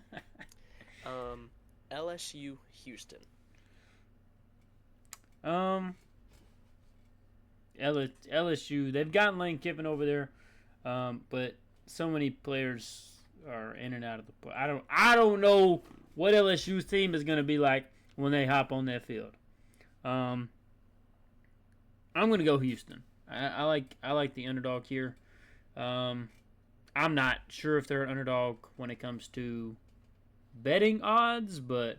Um, LSU Houston. um, LSU, they've gotten Lane Kiffin over there, but so many players are in and out of the. I don't know what LSU's team is going to be like when they hop on that field. Um, I'm going to go Houston. I like the underdog here. Um, I'm not sure if they're an underdog when it comes to betting odds, but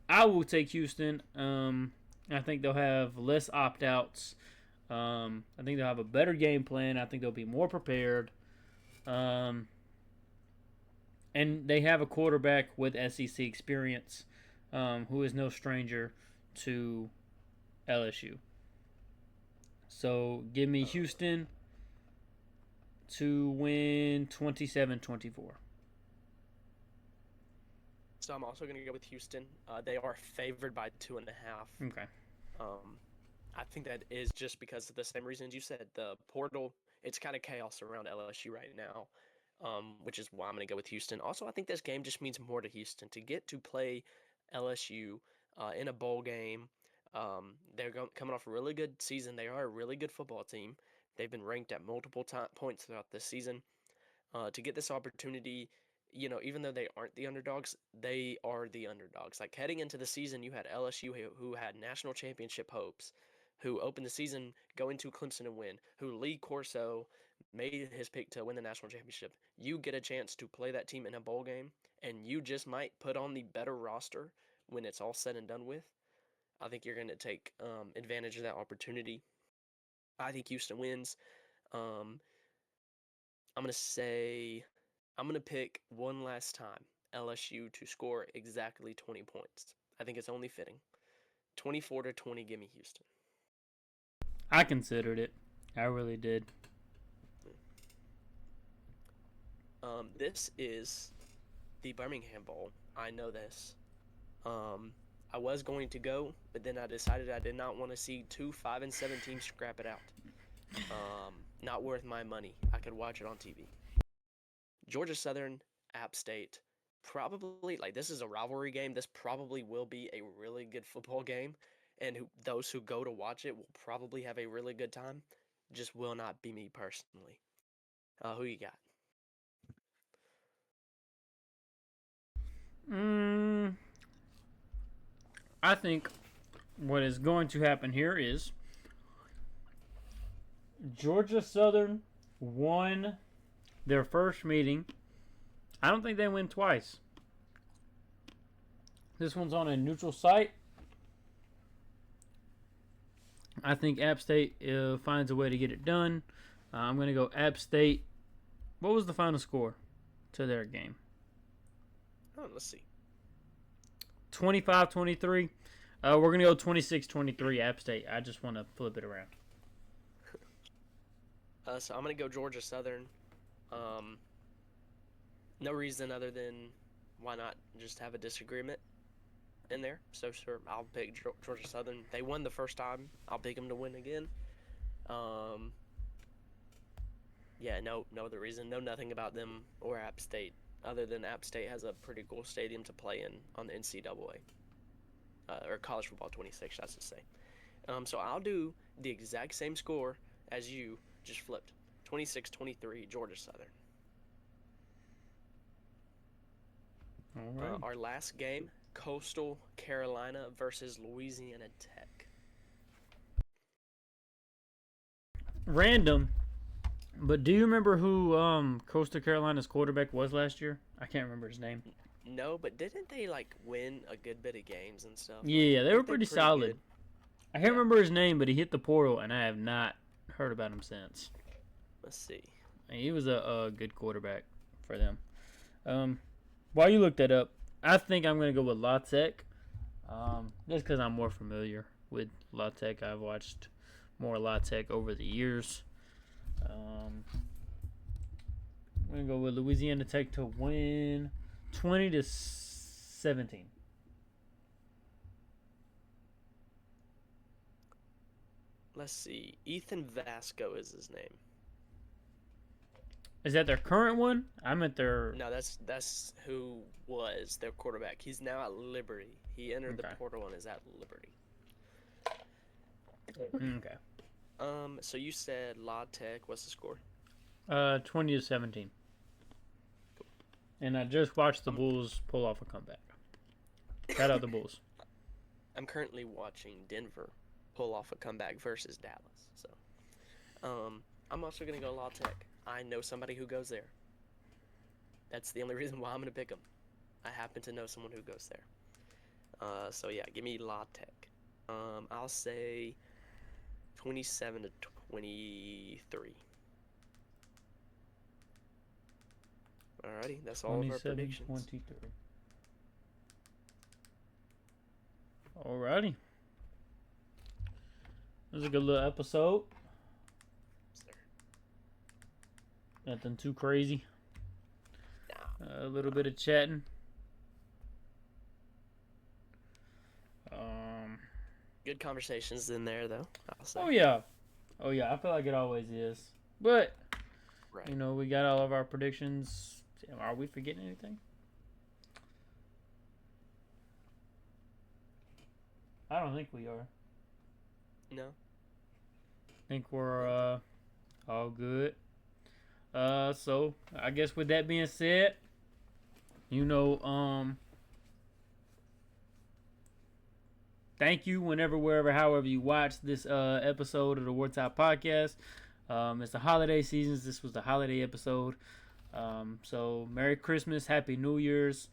I will take Houston. I think they'll have less opt outs. I think they'll have a better game plan. I think they'll be more prepared. Um, and they have a quarterback with SEC experience who is no stranger to LSU. So give me Houston to win 27-24. So I'm also going to go with Houston. They are favored by 2.5. Okay. Um, I think that is just because of the same reasons you said. The portal, it's kind of chaos around LSU right now, which is why I'm going to go with Houston. Also, I think this game just means more to Houston to get to play LSU in a bowl game. Coming off a really good season. They are a really good football team. They've been ranked at multiple points throughout this season. To get this opportunity, even though they aren't the underdogs, they are the underdogs. Like heading into the season, you had LSU who had national championship hopes, who opened the season going to Clemson and win, who Lee Corso made his pick to win the national championship. You get a chance to play that team in a bowl game, and you just might put on the better roster when it's all said and done with. I think you're going to take advantage of that opportunity. I think Houston wins. Um, I'm going to say I'm going to pick one last time LSU to score exactly 20 points. I think it's only fitting. 24-20, give me Houston. I considered it. I really did. This is the Birmingham Bowl. I know this. Um, I was going to go, but then I decided I did not want to see two 5-7 teams scrap it out. Not worth my money. I could watch it on TV. Georgia Southern, App State. Probably, like, this is a rivalry game. This probably will be a really good football game. And those who go to watch it will probably have a really good time. Just will not be me personally. Who you got? Mm, I think what is going to happen here is Georgia Southern won their first meeting. I don't think they win twice. This one's on a neutral site. I think App State finds a way to get it done. I'm going to go App State. What was the final score to their game? Oh, let's see. 25-23. We're going to go 26-23 App State. I just want to flip it around. So I'm going to go Georgia Southern. No reason other than why not just have a disagreement in there. So sure, I'll pick Georgia Southern. They won the first time. I'll pick them to win again. Yeah, no other reason. Know nothing about them or App State other than App State has a pretty cool stadium to play in on the NCAA. Or College Football 26, I should say. So I'll do the exact same score as you, just flipped. 26-23, Georgia Southern. All right. Our last game, Coastal Carolina versus Louisiana Tech. Random, but do you remember who Coastal Carolina's quarterback was last year? I can't remember his name. No, but didn't they win a good bit of games and stuff? Yeah, they were pretty solid. Good. I can't remember his name, but he hit the portal, and I have not heard about him since. Let's see. He was a good quarterback for them. While you look that up, I think I'm going to go with La Tech. Just because I'm more familiar with La Tech. I've watched more La Tech over the years. I'm going to go with Louisiana Tech to win 20-17. Let's see. Ethan Vasco is his name. Is that their current one? I meant their... No, that's who was their quarterback. He's now at Liberty. He entered the portal and is at Liberty. Okay. So you said La Tech. What's the score? 20-17. Cool. And I just watched the Bulls pull off a comeback. Shout out the Bulls. I'm currently watching Denver pull off a comeback versus Dallas. So, I'm also gonna go La Tech. I know somebody who goes there. That's the only reason why I'm gonna pick them. I happen to know someone who goes there. So yeah, give me La Tech. I'll say 27-23. Alrighty, that's all of our predictions. 27-23. Alrighty. That was a good little episode. Nothing too crazy. A little bit of chatting. Good conversations in there, though. I'll say. Oh yeah. I feel like it always is. But right. You know, we got all of our predictions. Are we forgetting anything? I don't think we are. No. I think we're all good. So I guess with that being said, you know, thank you wherever, however you watch this episode of the Wartime Podcast. It's the holiday seasons. This was the holiday episode. So Merry Christmas, Happy New Year's.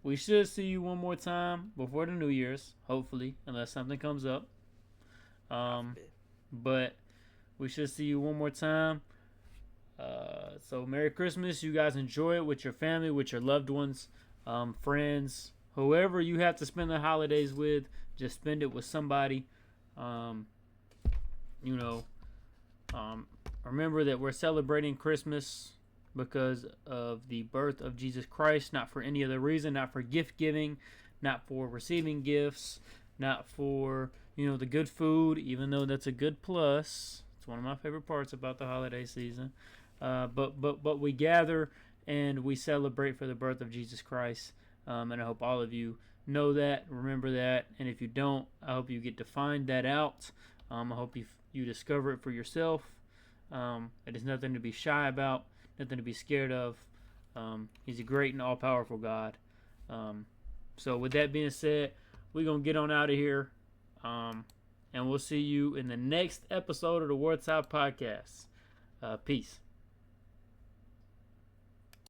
We should see you one more time before the New Year's, hopefully, unless something comes up. But we should see you one more time. So Merry Christmas. You guys enjoy it with your family, with your loved ones, friends, whoever you have to spend the holidays with. Just spend it with somebody. Remember that we're celebrating Christmas because of the birth of Jesus Christ, not for any other reason, not for gift giving, not for receiving gifts, not for, the good food, even though that's a good plus. It's one of my favorite parts about the holiday season. But we gather and we celebrate for the birth of Jesus Christ. And I hope all of you know that, remember that. And if you don't, I hope you get to find that out. I hope you discover it for yourself. It is nothing to be shy about, nothing to be scared of. He's a great and all-powerful God. So with that being said, we're going to get on out of here. And we'll see you in the next episode of the War Top Podcast. Peace.